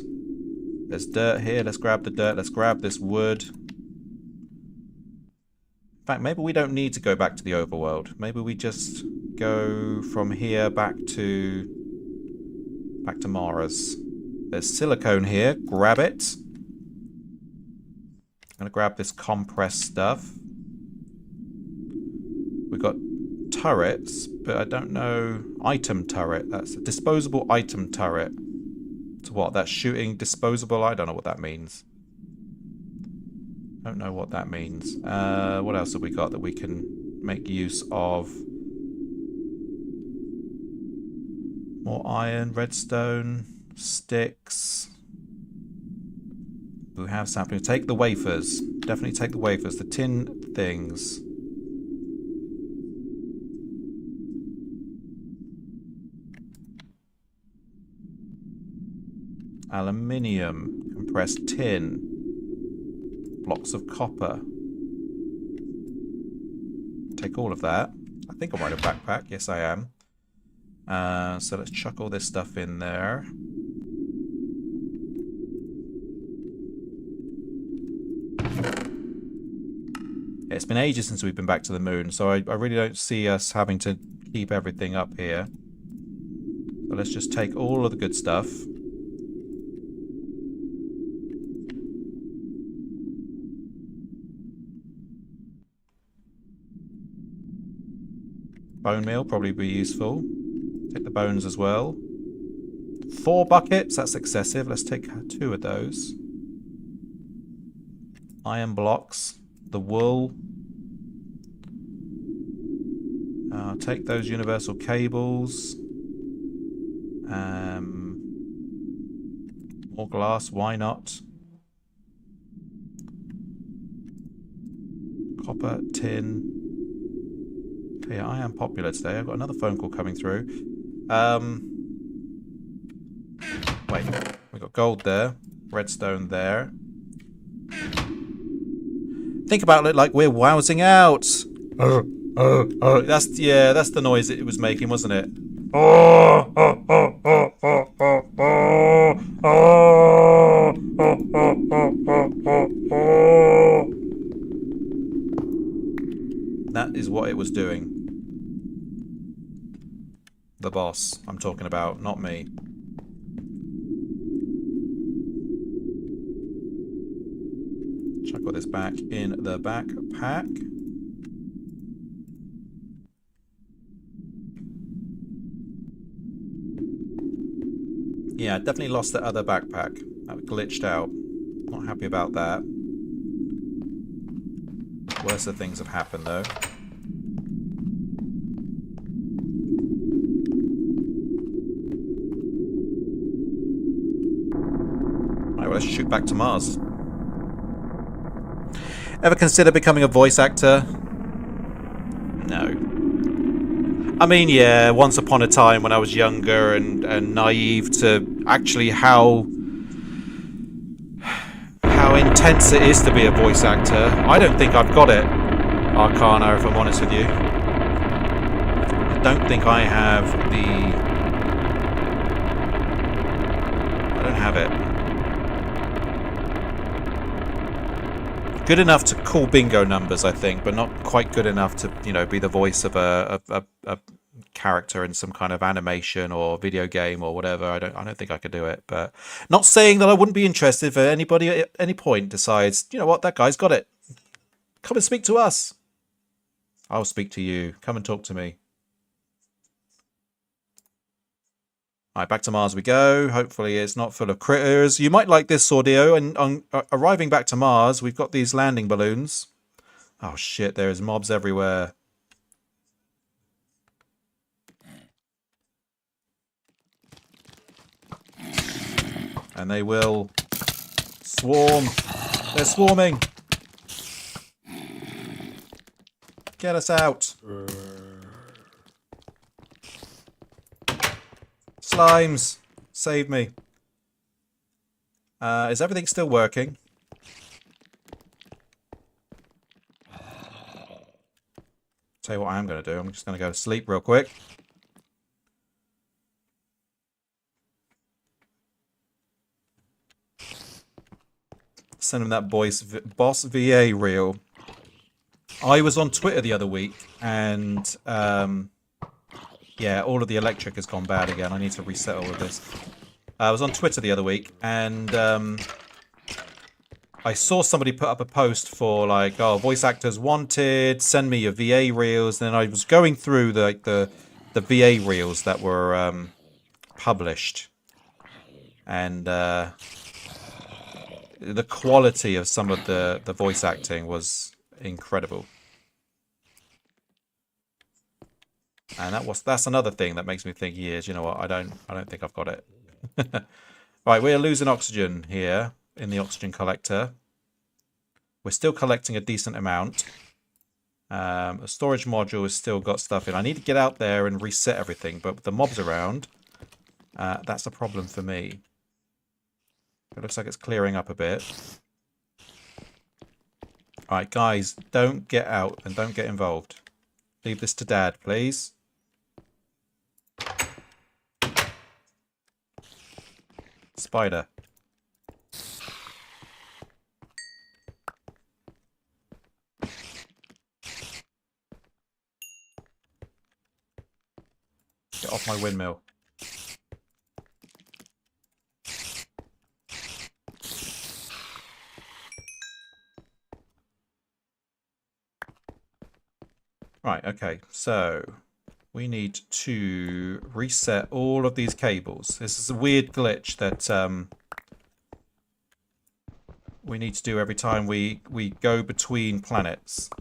There's dirt here. Let's grab the dirt. Let's grab this wood. In fact, maybe we don't need to go back to the overworld. Maybe we just go from here back to Mars. There's silicone here. Grab it. going to grab this compress stuff. We've got turrets, but I don't know. Item turret. That's a disposable item turret. So what? That's shooting disposable? I don't know what that means. Don't know what that means. What else have we got that we can make use of? More iron, redstone, sticks. We have something. Take the wafers. Definitely take the wafers. The tin things. Aluminium. Compressed tin. Blocks of copper. Take all of that. I think I'm wearing a backpack. Yes, I am. So let's chuck all this stuff in there. Yeah, it's been ages since we've been back to the moon, so I really don't see us having to keep everything up here. So let's just take all of the good stuff. Bone meal probably be useful. Take the bones as well. 4 buckets, that's excessive. Let's take 2 of those. Iron blocks. The wool. Take those universal cables. More glass, why not? Copper, tin. Okay, I am popular today. I've got another phone call coming through. Wait, we got gold there. Redstone there. Think about it like we're wowsing out. That's the noise it was making, wasn't it? That is what it was doing. The boss I'm talking about, not me. Chuck all this back in the backpack. Yeah, definitely lost that other backpack. That glitched out. Not happy about that. Worse things have happened though. Right, well, let's shoot back to Mars. Ever consider becoming a voice actor? No. I mean, yeah, once upon a time when I was younger and naive to actually how intense it is to be a voice actor. I don't think I've got it, Arcana, if I'm honest with you. I don't think I have the... I don't have it. Good enough to call bingo numbers, I think, but not quite good enough to, you know, be the voice of a character in some kind of animation or video game or whatever. I don't think I could do it. But not saying that I wouldn't be interested if anybody at any point decides, you know what, that guy's got it. Come and speak to us. I'll speak to you. Come and talk to me. Alright, back to Mars we go. Hopefully it's not full of critters. You might like this audio. And on arriving back to Mars, we've got these landing balloons. Oh shit, there's mobs everywhere. And they will swarm. They're swarming. Get us out. Slimes, save me. Is everything still working? Tell you what I am going to do. I'm just going to go to sleep real quick. Send him that boss VA reel. I was on Twitter the other week and... yeah, all of the electric has gone bad again. I need to reset all of this. I was on Twitter the other week, and I saw somebody put up a post for like, oh, voice actors wanted, send me your VA reels. And then I was going through the VA reels that were published, and the quality of some of the voice acting was incredible. And that's another thing that makes me think, years, you know what, I don't think I've got it. Right, we're losing oxygen here in the oxygen collector. We're still collecting a decent amount. The storage module has still got stuff in. I need to get out there and reset everything, but with the mobs around, that's a problem for me. It looks like it's clearing up a bit. Alright, guys, don't get out and don't get involved. Leave this to Dad, please. Spider. Get off my windmill. Right, okay, so we need to reset all of these cables. This is a weird glitch that we need to do every time we go between planets.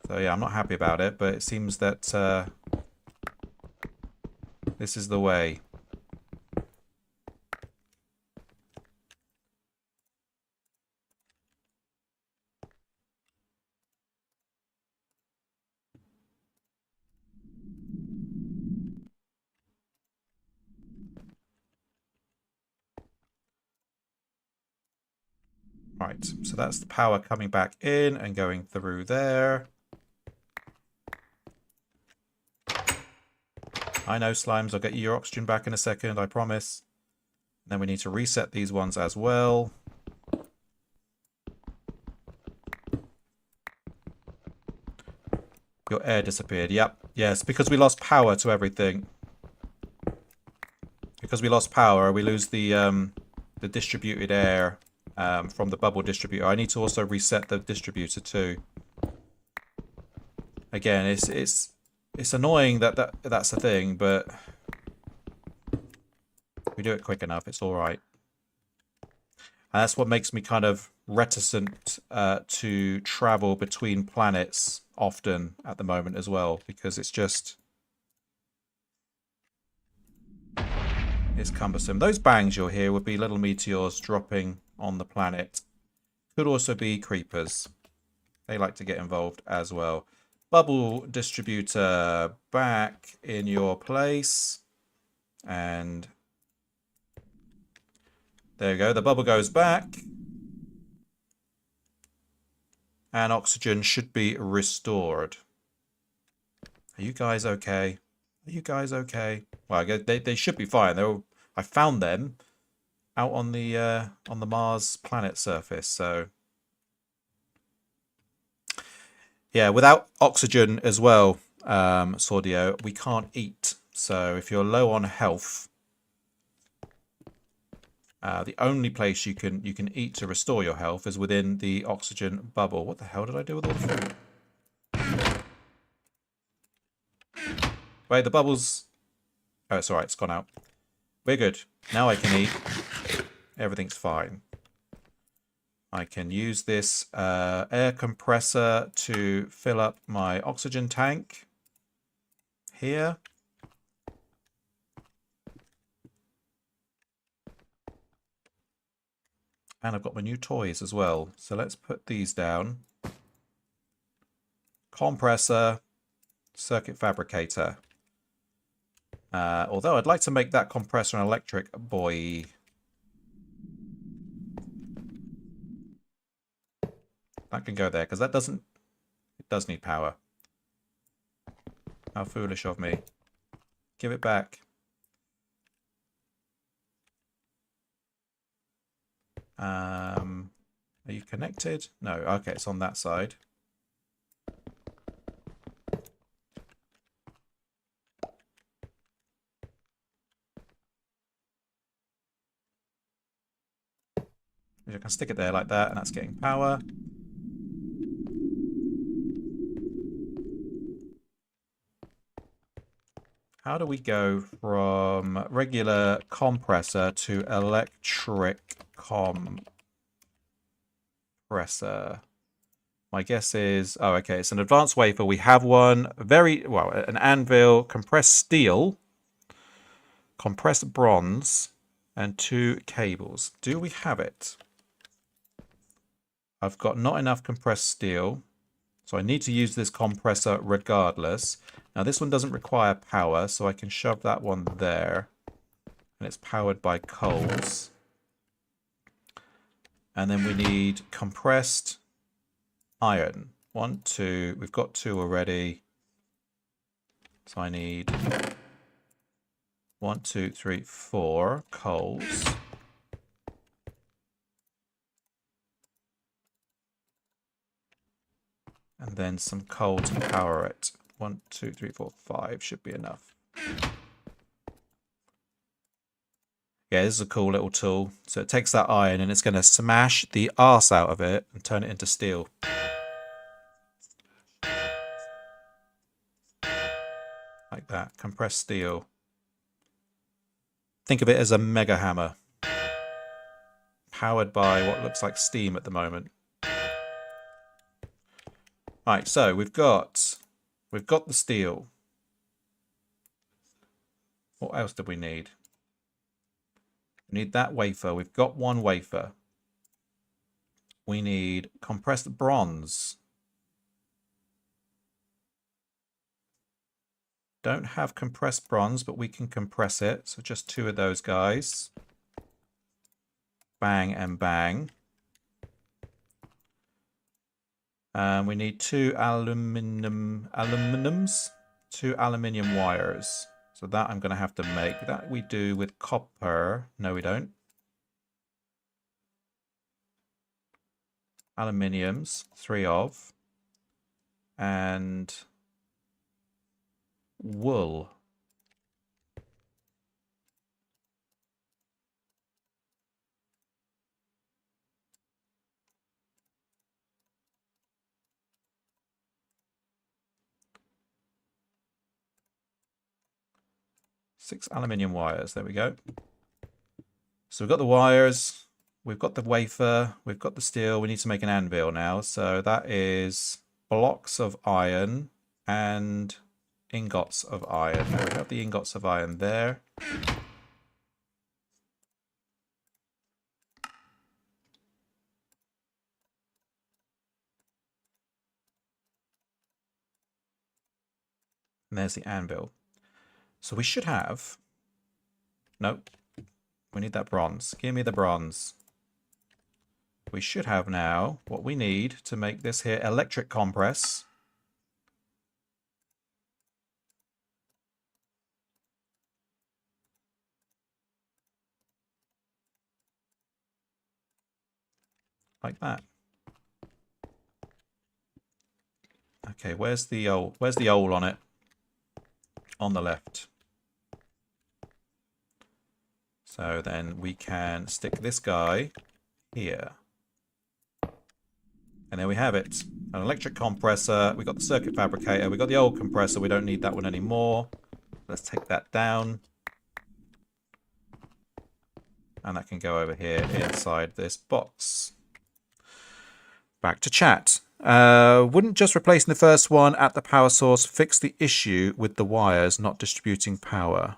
So yeah, I'm not happy about it, but it seems that this is the way. Right, so that's the power coming back in and going through there. I know, Slimes, I'll get you your oxygen back in a second, I promise. Then we need to reset these ones as well. Your air disappeared. Yep. Yes, because we lost power to everything. Because we lost power, we lose the distributed air from the bubble distributor. I need to also reset the distributor too. Again, it's annoying that's a thing, but we do it quick enough. It's all right. And that's what makes me kind of reticent to travel between planets often at the moment as well, because it's cumbersome. Those bangs you'll hear would be little meteors dropping on the planet. Could also be creepers. They like to get involved as well. Bubble distributor back in your place. And there you go. The bubble goes back. And oxygen should be restored. Are you guys okay? Are you guys okay? Well, I guess they should be fine. I found them out on the Mars planet surface. So yeah, without oxygen as well, Sordio, we can't eat. So if you're low on health, the only place you can eat to restore your health is within the oxygen bubble. What the hell did I do with all the food? Wait, the bubbles. Oh, it's alright, it's gone out. We're good. Now I can eat. Everything's fine. I can use this air compressor to fill up my oxygen tank here. And I've got my new toys as well. So let's put these down. Compressor, circuit fabricator. Although I'd like to make that compressor an electric boy. That can go there, because that doesn't... It does need power. How foolish of me. Give it back. Are you connected? No. Okay, it's on that side. I can stick it there like that, and that's getting power. How do we go from regular compressor to electric compressor? My guess is, oh, okay, it's an advanced wafer. We have one, an anvil, compressed steel, compressed bronze, and 2 cables. Do we have it? I've got not enough compressed steel, so I need to use this compressor regardless. Now this one doesn't require power, so I can shove that one there. And it's powered by coals. And then we need compressed iron. 1, 2. We've got 2 already. So I need 1, 2, 3, 4 coals. And then some coal to power it. 1, 2, 3, 4, 5 should be enough. Yeah, this is a cool little tool. So it takes that iron and it's going to smash the arse out of it and turn it into steel. Like that. Compressed steel. Think of it as a mega hammer. Powered by what looks like steam at the moment. Right, so we've got the steel. What else do we need? We need that wafer. We've got 1 wafer. We need compressed bronze. Don't have compressed bronze, but we can compress it. So just 2 of those guys. Bang and bang. We need 2 aluminums, 2 aluminium wires. So that I'm going to have to make. That we do with copper. No, we don't. Aluminiums, 3 of. And wool. Six aluminium wires. There we go. So we've got the wires, we've got the wafer, we've got the steel. We need to make an anvil now. So that is blocks of iron and ingots of iron. We have the ingots of iron there. And there's the anvil. So we should have... Nope. We need that bronze. Give me the bronze. We should have now what we need to make this here electric compress. Like that. Okay, where's the owl on it? On the left. So then we can stick this guy here. And there we have it. An electric compressor. We got the circuit fabricator. We got the old compressor. We don't need that one anymore. Let's take that down. And that can go over here inside this box. Back to chat. Wouldn't just replacing the first one at the power source fix the issue with the wires not distributing power?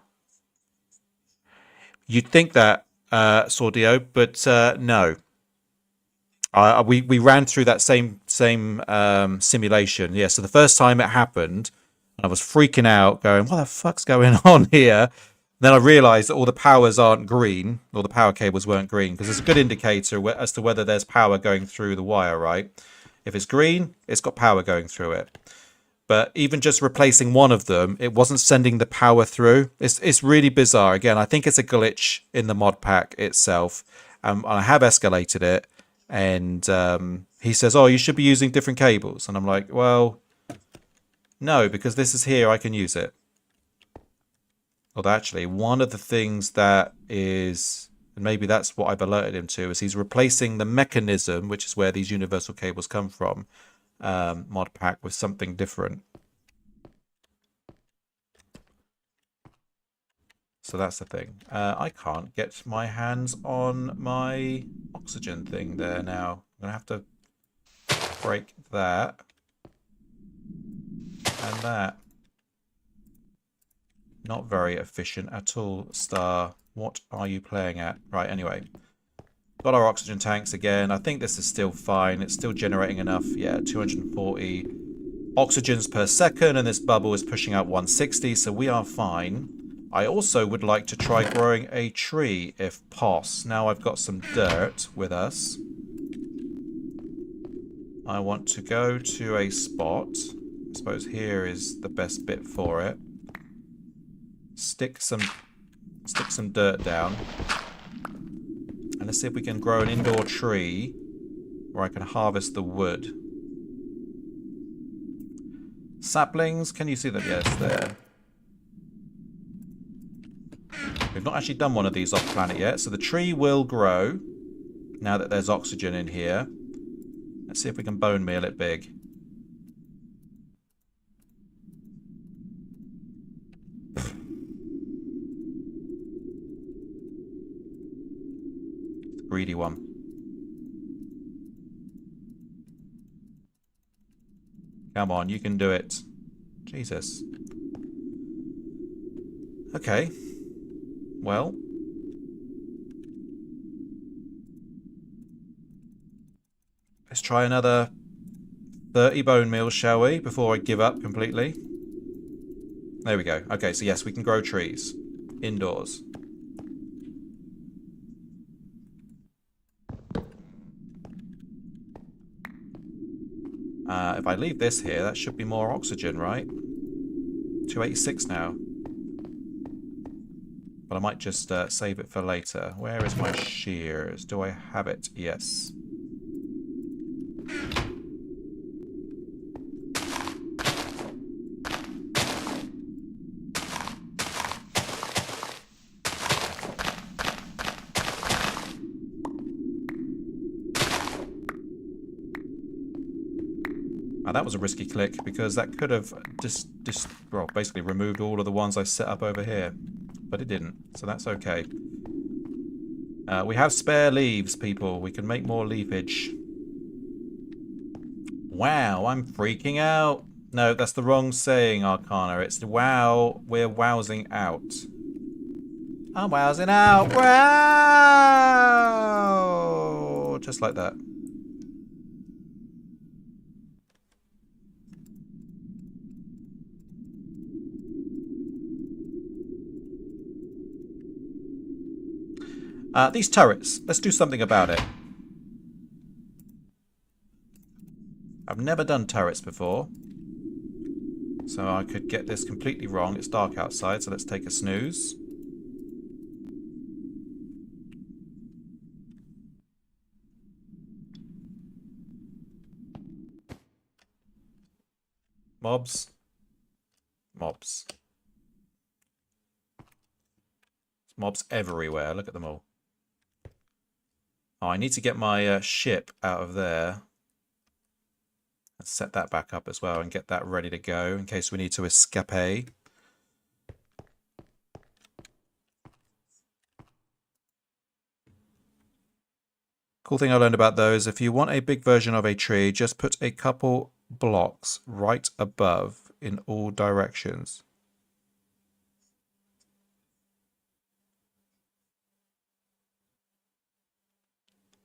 You'd think that, Sordio, but no. We ran through that same simulation. Yeah, so the first time it happened, I was freaking out, going, "What the fuck's going on here?" Then I realised that all the powers aren't green, or the power cables weren't green, because it's a good indicator as to whether there's power going through the wire, right? If it's green, it's got power going through it. But even just replacing one of them, it wasn't sending the power through. It's really bizarre. Again, I think it's a glitch in the mod pack itself. I have escalated it, and he says, "Oh, you should be using different cables." And I'm like, "Well, no, because this is here. I can use it." Although actually, one of the things that is And maybe that's what I've alerted him to, is he's replacing the mechanism, which is where these universal cables come from, mod pack, with something different. So that's the thing. I can't get my hands on my oxygen thing there now. I'm going to have to break that and that. Not very efficient at all, Star. What are you playing at? Right, anyway. Got our oxygen tanks again. I think this is still fine. It's still generating enough. Yeah, 240 oxygens per second, and this bubble is pushing out 160, so we are fine. I also would like to try growing a tree, if pos. Now I've got some dirt with us. I want to go to a spot. I suppose here is the best bit for it. Stick some dirt down. And let's see if we can grow an indoor tree where I can harvest the wood. Saplings, can you see them? Yes, there. We've not actually done one of these off planet yet, so the tree will grow now that there's oxygen in here. Let's see if we can bone meal it big. Greedy one. Come on, you can do it. Jesus. Okay. Well. Let's try another 30 bone meals, shall we? Before I give up completely. There we go. Okay, so yes, we can grow trees. Indoors. If I leave this here, that should be more oxygen, right? 286 now. But I might just save it for later. Where is my shears? Do I have it? Yes. Now that was a risky click, because that could have well, basically removed all of the ones I set up over here. But it didn't, so that's okay. We have spare leaves, people. We can make more leafage. Wow, I'm freaking out. No, that's the wrong saying, Arcana. It's wow, we're wowsing out. I'm wowsing out. Wow! Just like that. These turrets, let's do something about it. I've never done turrets before, so I could get this completely wrong. It's dark outside, so let's take a snooze. Mobs. Mobs. Mobs everywhere. Look at them all. Oh, I need to get my ship out of there. Let's set that back up as well and get that ready to go in case we need to escape. Cool thing I learned about those, if you want a big version of a tree, just put a couple blocks right above in all directions.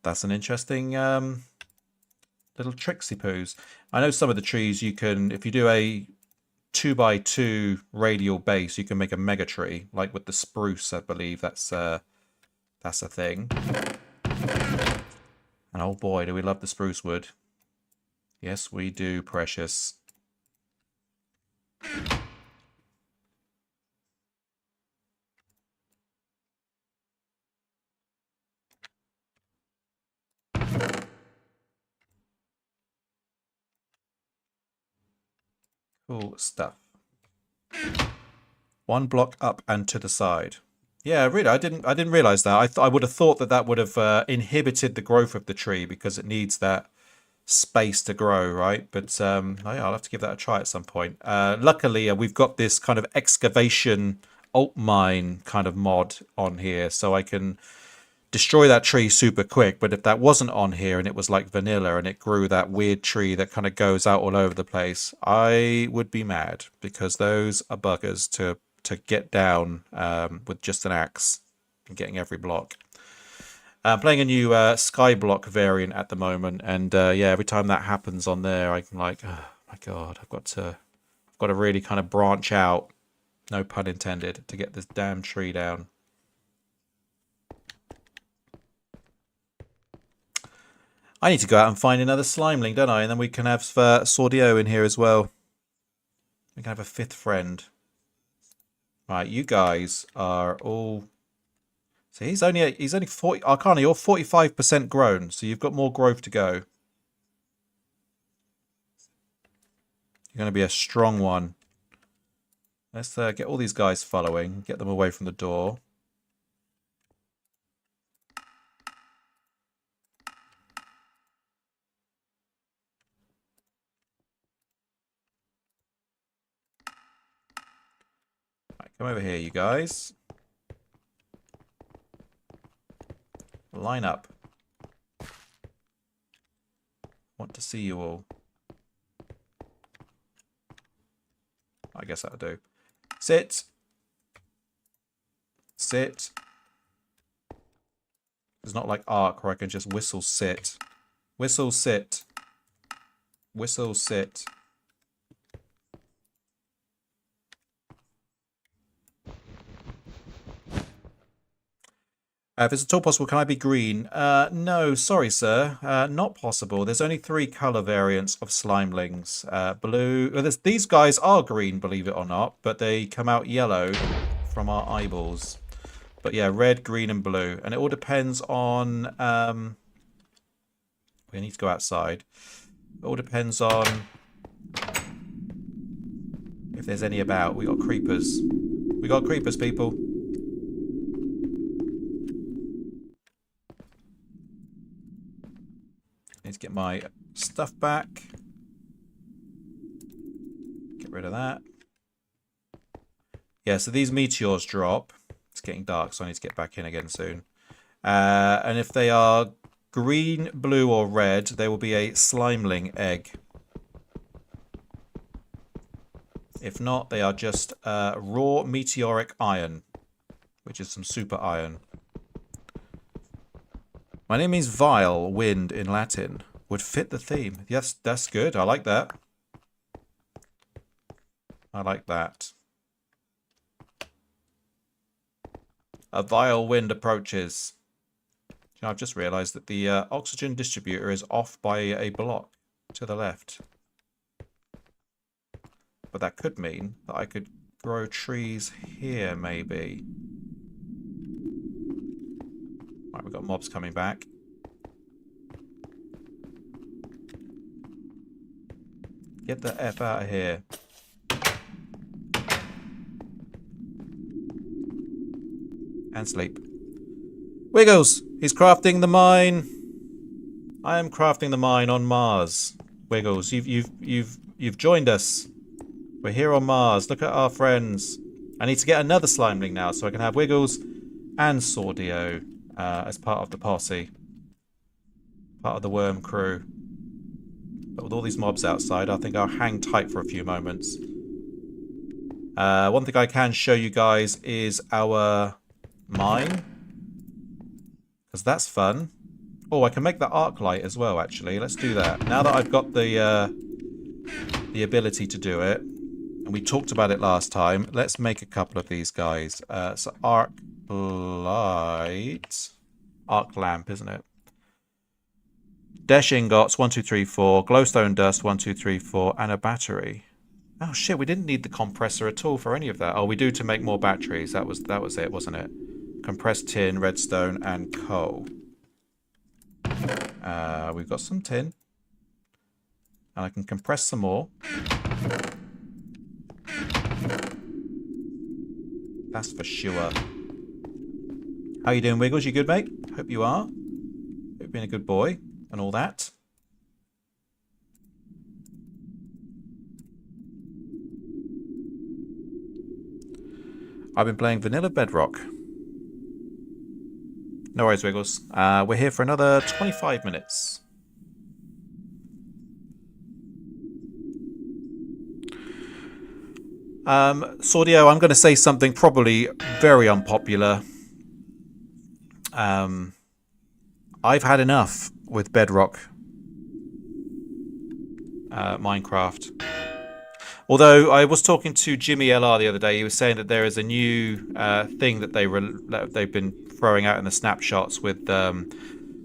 That's an interesting little tricksy poos. I know some of the trees you can, if you do a 2x2 radial base, you can make a mega tree, like with the spruce, I believe that's a thing. And oh boy, do we love the spruce wood. Yes, we do, precious. Cool stuff. One block up and to the side. Yeah, really, I didn't realize that. I would have thought that that would have inhibited the growth of the tree because it needs that space to grow, right? But oh yeah, I'll have to give that a try at some point. Luckily, we've got this kind of excavation alt mine kind of mod on here, so I can destroy that tree super quick. But if that wasn't on here and it was like vanilla and it grew that weird tree that kind of goes out all over the place, I would be mad because those are buggers to get down with just an axe and getting every block. I'm playing a new Skyblock variant at the moment, and yeah, every time that happens on there, I'm like, oh my god, I've got to really kind of branch out, no pun intended, to get this damn tree down. I need to go out and find another Slimeling, don't I? And then we can have Sordio in here as well. We can have a fifth friend. Right, you guys are all. So he's only 40. Arcana, you're 45% grown, so you've got more growth to go. You're going to be a strong one. Let's get all these guys following, get them away from the door. Right, come over here, you guys. Line up. Want to see you all. I guess that'll do. Sit. Sit. It's not like Ark where I can just whistle sit. Whistle sit. Whistle sit. If it's at all possible, can I be green? No, sorry, sir. Not possible. There's only 3 color variants of Slimelings. Blue. Well, these guys are green, believe it or not, but they come out yellow from our eyeballs. But yeah, red, green, and blue. And it all depends on... we need to go outside. It all depends on if there's any about. We got creepers. We got creepers, people. Need to get my stuff back. Get rid of that. Yeah, so these meteors drop. It's getting dark, so I need to get back in again soon. And if they are green, blue, or red, they will be a Slimeling egg. If not, they are just raw meteoric iron, which is some super iron. My name is Vile Wind in Latin. Would fit the theme. Yes, that's good. I like that. I like that. A vile wind approaches. You know, I've just realised that the oxygen distributor is off by a block to the left. But that could mean that I could grow trees here, maybe. Right, we've got mobs coming back. Get the F out of here. And sleep. Wiggles! He's crafting the mine! I am crafting the mine on Mars. Wiggles, you've joined us. We're here on Mars. Look at our friends. I need to get another Slimeling now so I can have Wiggles and Sordio as part of the posse. Part of the worm crew. But with all these mobs outside, I think I'll hang tight for a few moments. One thing I can show you guys is our mine. Because that's fun. Oh, I can make the arc light as well, actually. Let's do that. Now that I've got the ability to do it, and we talked about it last time, let's make a couple of these guys. So arc light. Arc lamp, isn't it? Dash ingots, 1, 2, 3, 4. Glowstone dust, 1, 2, 3, 4. And a battery. Oh shit, we didn't need the compressor at all for any of that. Oh, we do to make more batteries. That was it, wasn't it? Compressed tin, redstone, and coal. We've got some tin. And I can compress some more. That's for sure. How you doing, Wiggles? You good, mate? Hope you are. Hope you've been a good boy and all that. I've been playing Vanilla Bedrock. No worries, Wiggles. We're here for another 25 minutes. Sordio, I'm going to say something probably very unpopular. I've had enough with Bedrock Minecraft. Although I was talking to Jimmy LR the other day, he was saying that there is a new thing that they've been throwing out in the snapshots with kind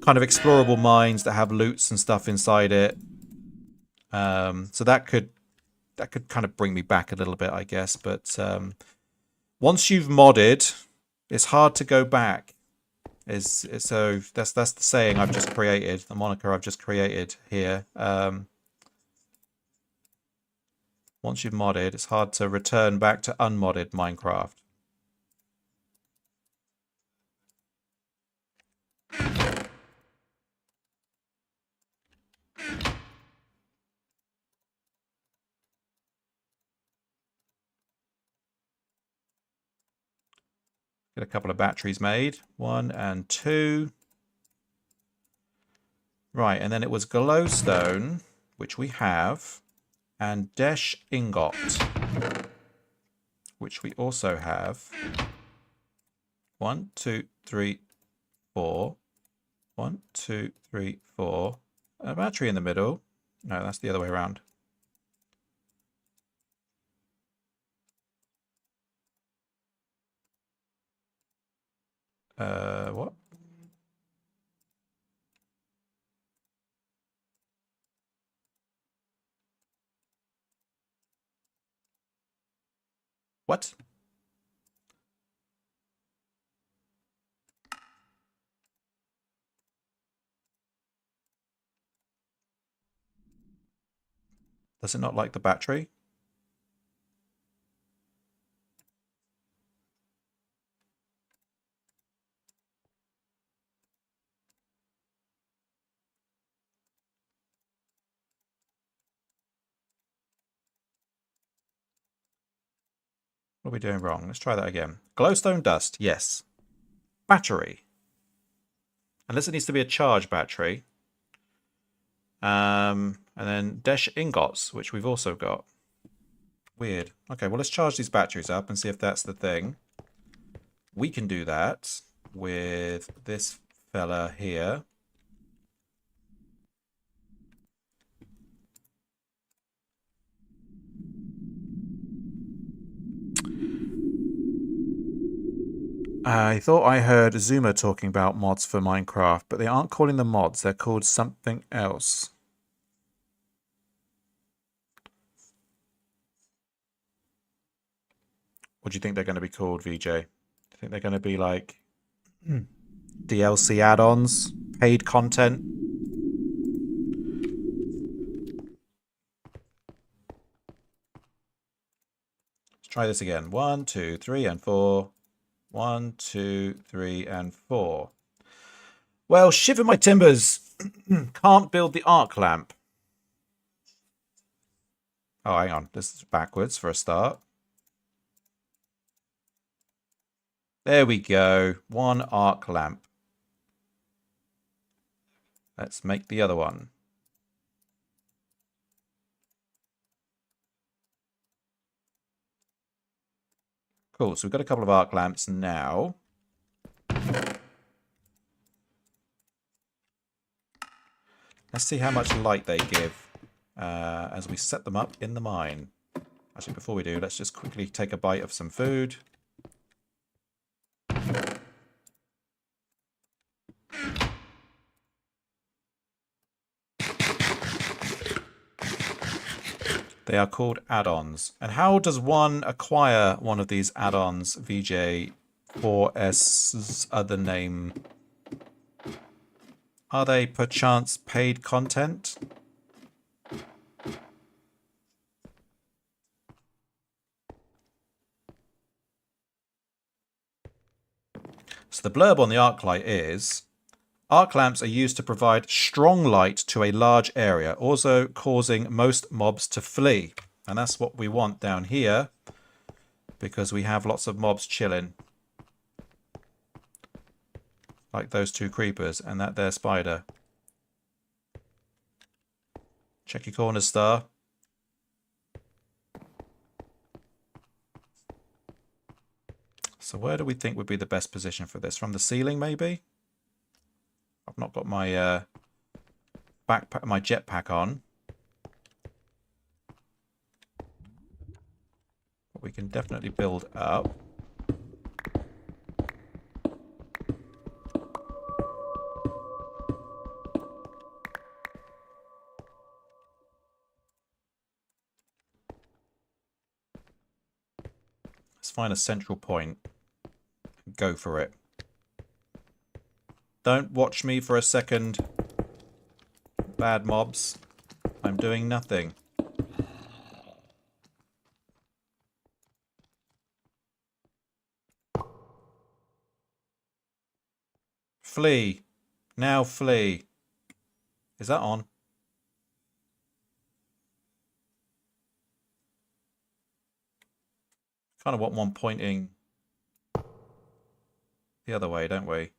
of explorable mines that have loots and stuff inside it. So that could kind of bring me back a little bit, I guess. But once you've modded, it's hard to go back. So that's the saying I've just created, the moniker I've just created here. Once you've modded, it's hard to return back to unmodded Minecraft. Get a couple of batteries made. 1 and 2. Right, and then it was glowstone, which we have, and Desh ingot, which we also have. 1, 2, 3, 4. 1, 2, 3, 4. A battery in the middle. No, that's the other way around. What? What? Does it not like the battery? What are we doing wrong? Let's try that again. Glowstone dust, yes. Battery. Unless it needs to be a charge battery. And then Desh ingots, which we've also got. Weird. Okay, well, let's charge these batteries up and see if that's the thing. We can do that with this fella here. I thought I heard Zuma talking about mods for Minecraft, but they aren't calling them mods. They're called something else. What do you think they're going to be called, VJ? Do you think they're going to be like DLC add-ons, paid content? Let's try this again. 1, 2, 3, and 4. 1, 2, 3, and 4. Well, shiver my timbers. Can't build the arc lamp. Oh, hang on. This is backwards for a start. There we go. 1 arc lamp. Let's make the other one. Cool. So we've got a couple of arc lamps now. Let's see how much light they give as we set them up in the mine. Actually, before we do, let's just quickly take a bite of some food. They are called add-ons. And how does one acquire one of these add-ons, VJ, 4S's other name? Are they perchance paid content? So The blurb on the arc light is, arc lamps are used to provide strong light to a large area, also causing most mobs to flee. And that's what we want down here, because we have lots of mobs chilling. Like those two creepers and that there spider. Check your corners, Star. So where do we think would be the best position for this? From the ceiling, maybe? I've not got my backpack, my jetpack on. But we can definitely build up. Let's find a central point. Go for it. Don't watch me for a second. Bad mobs. I'm doing nothing. Flee. Now flee. Is that on? Kind of want one pointing the other way, don't we?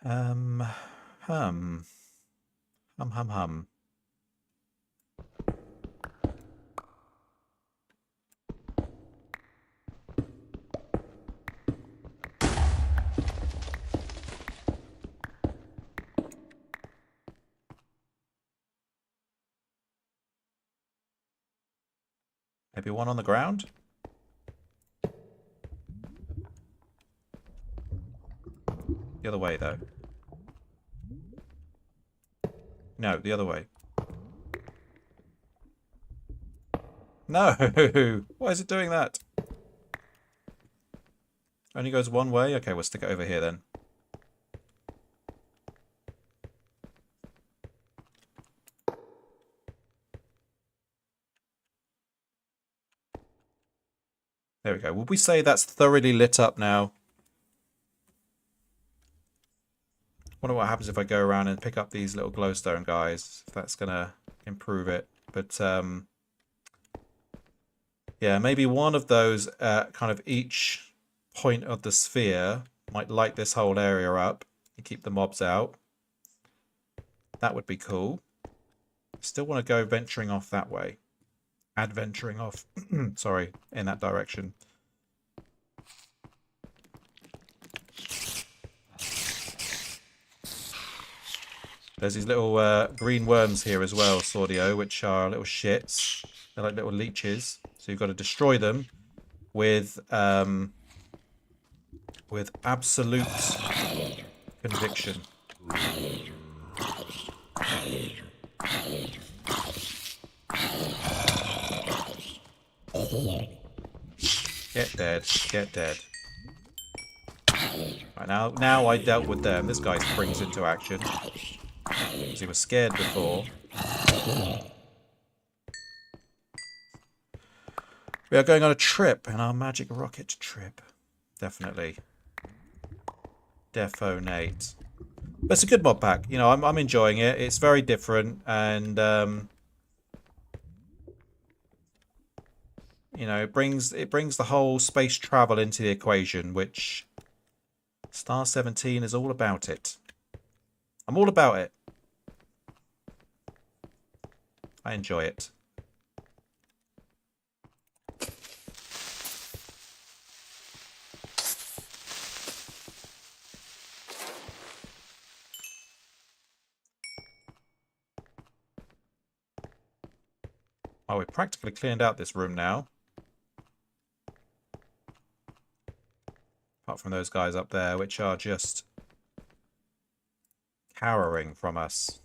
Hum. Hum, hum, hum. Maybe one on the ground? The other way, though. No, the other way. No! Why is it doing that? Only goes one way? Okay, we'll stick it over here then. There we go. Would we say that's thoroughly lit up now? Wonder what happens if I go around and pick up these little glowstone guys. If that's going to improve it. But, yeah, maybe one of those kind of each point of the sphere might light this whole area up and keep the mobs out. That would be cool. Still want to go venturing off that way. Adventuring off, sorry, in that direction. There's these little green worms here as well, Sordio, which are little shits. They're like little leeches. So you've got to destroy them with absolute conviction. Get dead. Get dead. Right, now I dealt with them. This guy springs into action. Because he was scared before. We are going on a trip, and our magic rocket trip. Definitely. Defonate. But it's a good mod pack. You know, I'm enjoying it. It's very different, and you know, it brings the whole space travel into the equation, which Star 17 is all about it. I'm all about it. I enjoy it. Oh, we practically cleaned out this room now. Apart from those guys up there, which are just cowering from us.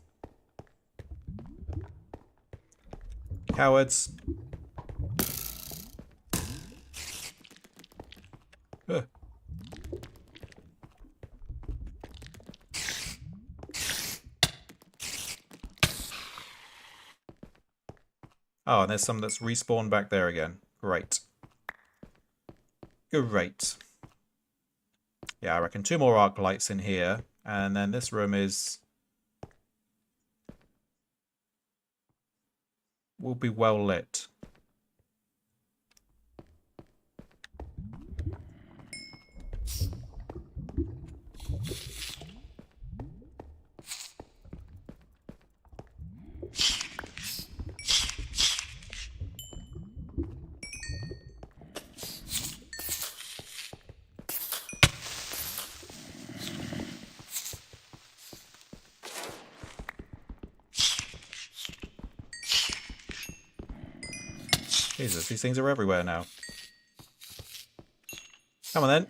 Cowards. Ugh. Oh, and there's some that's respawned back there again. Great. Great. Yeah, I reckon 2 more arc lights in here. And then this room will be well lit. Jesus, these things are everywhere now. Come on then.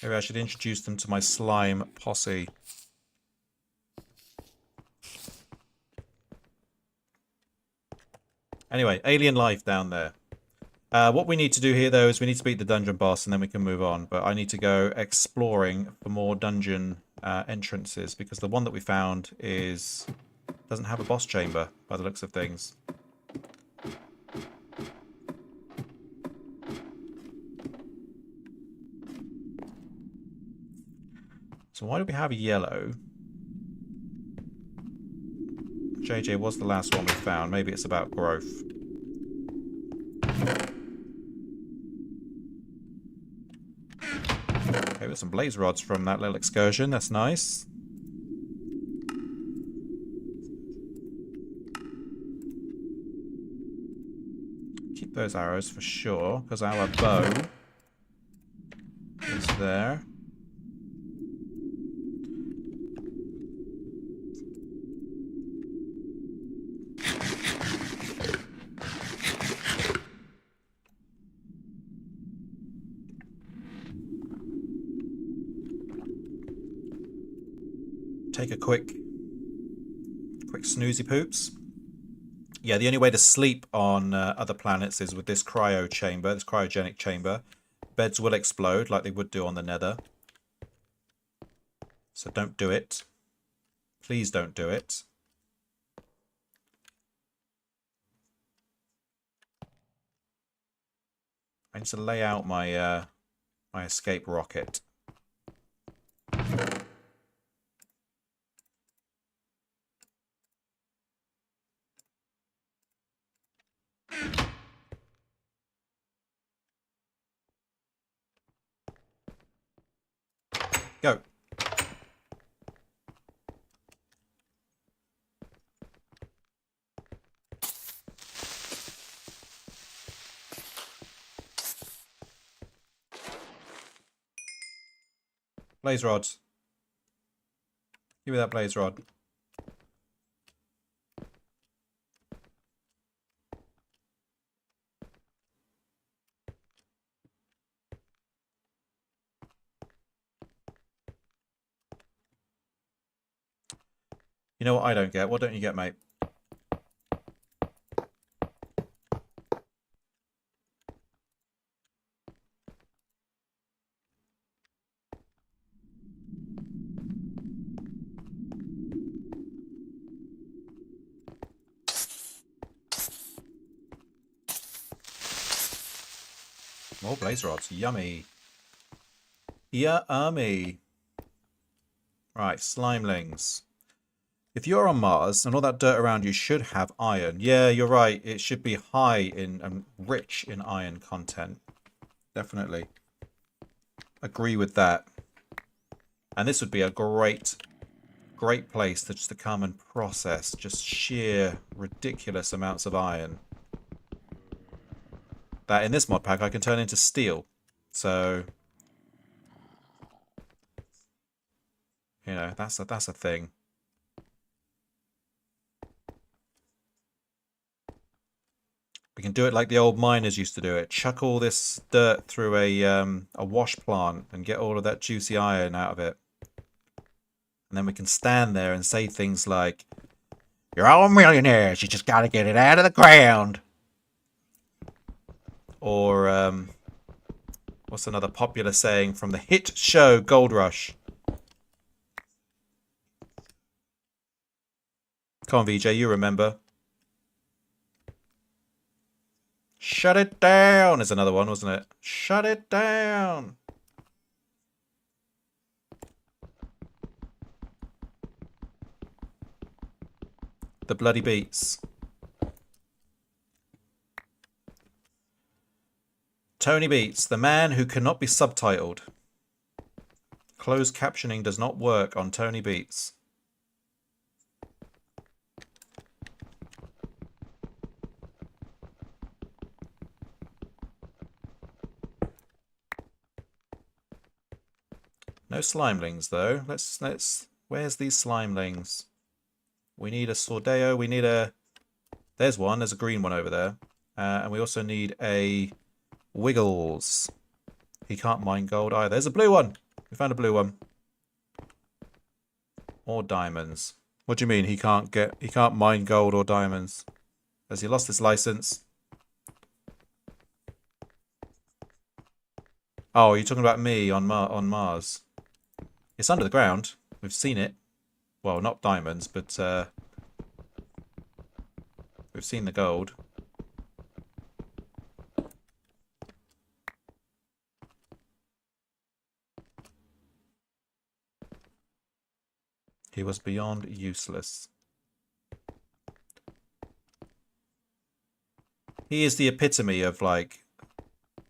Maybe I should introduce them to my slime posse. Anyway, alien life down there. What we need to do here, though, is we need to beat the dungeon boss and then we can move on. But I need to go exploring for more dungeon entrances because the one that we found doesn't have a boss chamber by the looks of things. So why do we have yellow? JJ was the last one we found. Maybe it's about growth. Okay, with some blaze rods from that little excursion. That's nice. Keep those arrows for sure, because our bow is there. Take a quick snoozy poops. Yeah, the only way to sleep on other planets is with this cryo chamber, this cryogenic chamber. Beds will explode like they would do on the Nether. So don't do it. Please don't do it. I need to lay out my my escape rocket. Go. Blaze rods. Give me that blaze rod. You know what I don't get? What don't you get, mate? More blaze rods. Yummy. Yummy. Right, slimelings. If you're on Mars and all that dirt around you should have iron. Yeah, you're right. It should be high in rich in iron content. Definitely. Agree with that. And this would be a great place to just to come and process just sheer ridiculous amounts of iron. That in this mod pack I can turn into steel. So you know, that's a thing. We can do it like the old miners used to do it. Chuck all this dirt through a wash plant and get all of that juicy iron out of it. And then we can stand there and say things like, "You're all millionaires, you just gotta get it out of the ground." Or, what's another popular saying from the hit show Gold Rush? Come on, VJ, you remember. Shut it down is another one, wasn't it? Shut it down. The bloody beats. Tony Beats, the man who cannot be subtitled. Closed captioning does not work on Tony Beats. No slimelings though. Let's where's these slimelings? We need a Sordeo, we need a there's one, there's a green one over there. And we also need a Wiggles. He can't mine gold either. There's a blue one. We found a blue one. Or diamonds. What do you mean he can't mine gold or diamonds? Has he lost his license? Oh, you're talking about me on Mars. It's under the ground. We've seen it. Well, not diamonds, but we've seen the gold. He was beyond useless. He is the epitome of, like,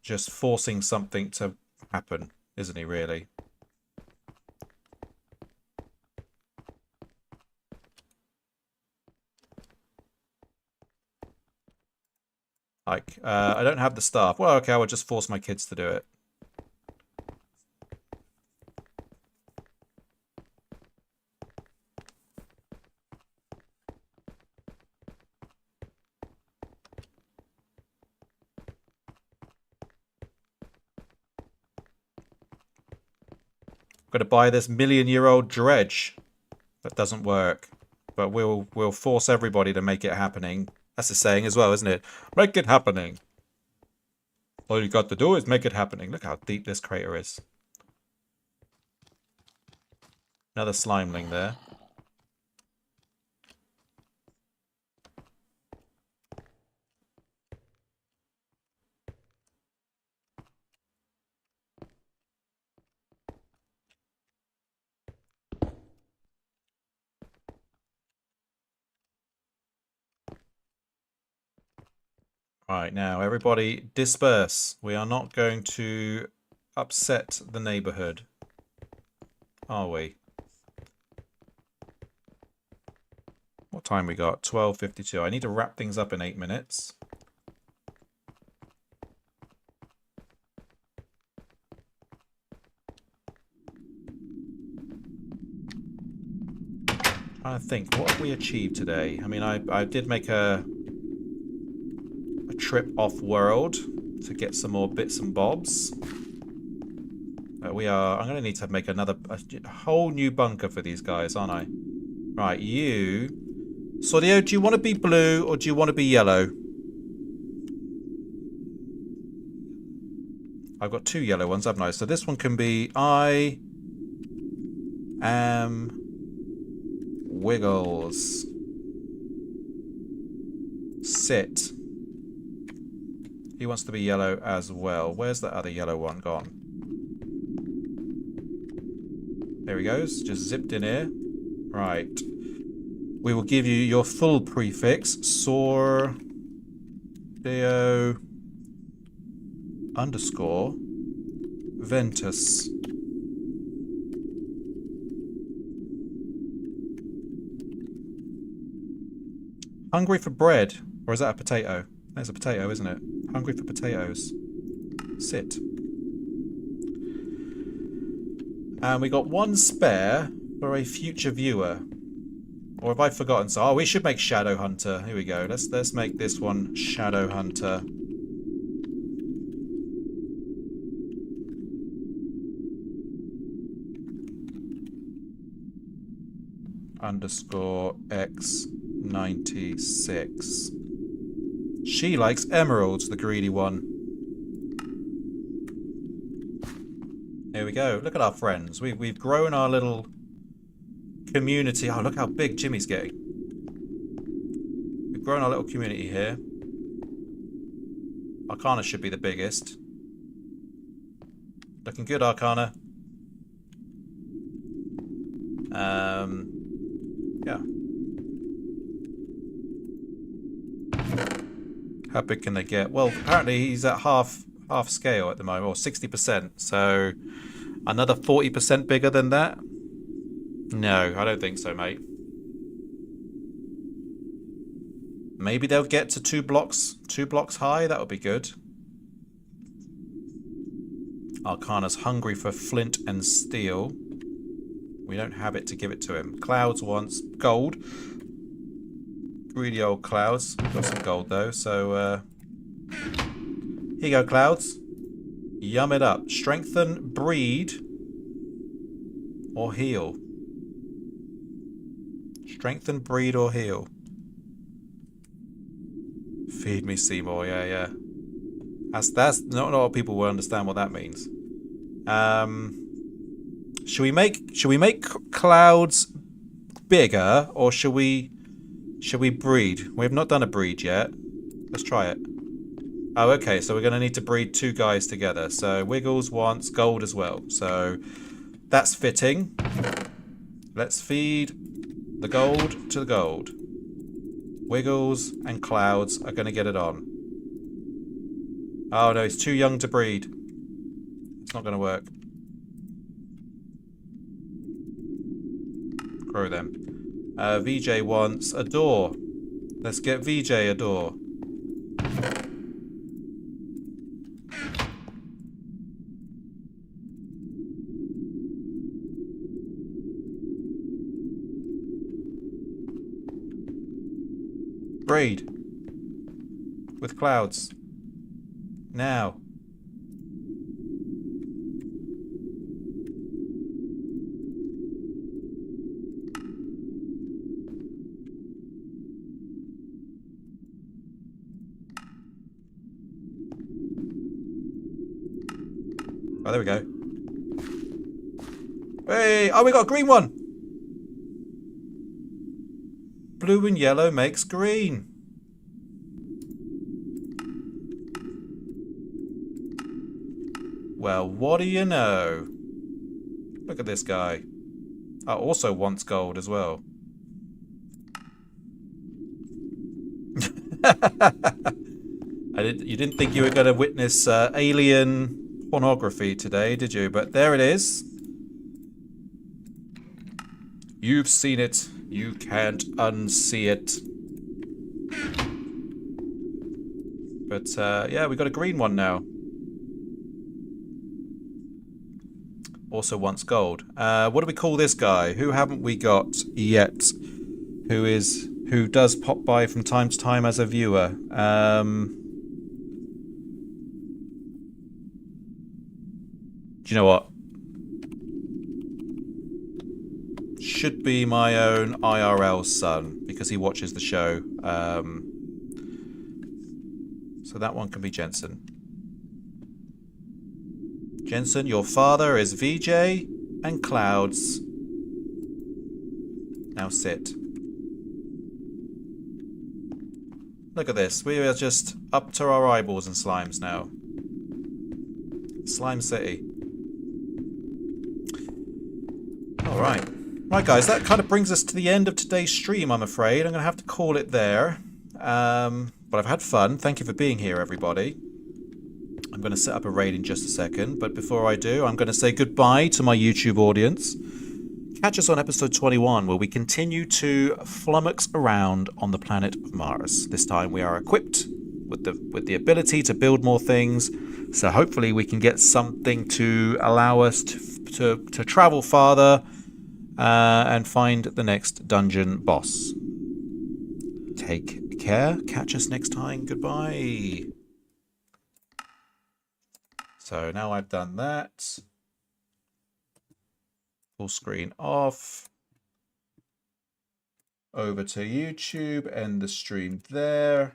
just forcing something to happen, isn't he, really? Like, I don't have the staff. Well, okay, I will just force my kids to do it. Got to buy this million-year-old dredge. That doesn't work. But we'll force everybody to make it happening. That's the saying as well, isn't it? Make it happening. All you got to do is make it happening. Look how deep this crater is. Another slimeling there. Right, now everybody disperse. We are not going to upset the neighborhood, are we? What time we got? 12:52. I need to wrap things up in 8 minutes. Trying to think, what have we achieved today? I mean, I did make a trip off-world to get some more bits and bobs. I'm going to need to make a whole new bunker for these guys, aren't I? Right, you... Sordio, do you want to be blue or do you want to be yellow? I've got 2 yellow ones, haven't I? So this one can be I am Wiggles. Sit. He wants to be yellow as well. Where's that other yellow one gone? There he goes. Just zipped in here. Right. We will give you your full prefix. Sordeo underscore Ventus. Hungry for bread. Or is that a potato? That's a potato, isn't it? Hungry for potatoes. Sit. And we got 1 spare for a future viewer. Or have I forgotten? So, oh, we should make Shadow Hunter. Here we go. Let's make this one Shadow Hunter. underscore X96. She likes emeralds, the greedy one. Here we go. Look at our friends. We've grown our little community. Oh, look how big Jimmy's getting. We've grown our little community here. Arcana should be the biggest. Looking good, Arcana. Yeah. How big can they get? Well, apparently he's at half scale at the moment, or 60%. So another 40% bigger than that? No, I don't think so, mate. Maybe they'll get to two blocks high. That would be good. Arcana's hungry for flint and steel. We don't have it to give it to him. Clouds wants gold. Greedy old Clouds. We've got some gold though, so here you go, Clouds. Yum it up. Strengthen, breed, or heal. Strengthen, breed, or heal. Feed me, Seymour. Yeah. That's not a lot of people will understand what that means. Should we make Clouds bigger, or should we breed? We have not done a breed yet. Let's try it. Oh, okay. So we're going to need to breed two guys together. So Wiggles wants gold as well. So that's fitting. Let's feed the gold to the gold. Wiggles and Clouds are going to get it on. Oh no, he's too young to breed. It's not going to work. Grow them. VJ wants a door. Let's get VJ a door. Breed. With Clouds. Now. Oh, there we go. Hey! Oh, we got a green one! Blue and yellow makes green. Well, what do you know? Look at this guy. Oh, also wants gold as well. You didn't think you were going to witness alien pornography today, did you? But there it is. You've seen it. You can't unsee it. But yeah, we got a green one now. Also wants gold. What do we call this guy? Who haven't we got yet? Who does pop by from time to time as a viewer? Do you know what? Should be my own IRL son, because he watches the show. So that one can be Jensen. Jensen, your father is VJ and Clouds. Now sit. Look at this. We are just up to our eyeballs in slimes now. Slime City. Alright. Right, guys, that kind of brings us to the end of today's stream, I'm afraid. I'm going to have to call it there. But I've had fun. Thank you for being here, everybody. I'm going to set up a raid in just a second. But before I do, I'm going to say goodbye to my YouTube audience. Catch us on episode 21, where we continue to flummox around on the planet of Mars. This time we are equipped with the ability to build more things. So hopefully we can get something to allow us to travel farther and find the next dungeon boss. Take care. Catch us next time. Goodbye. So now I've done that. Full screen off. over to YouTube, end the stream there.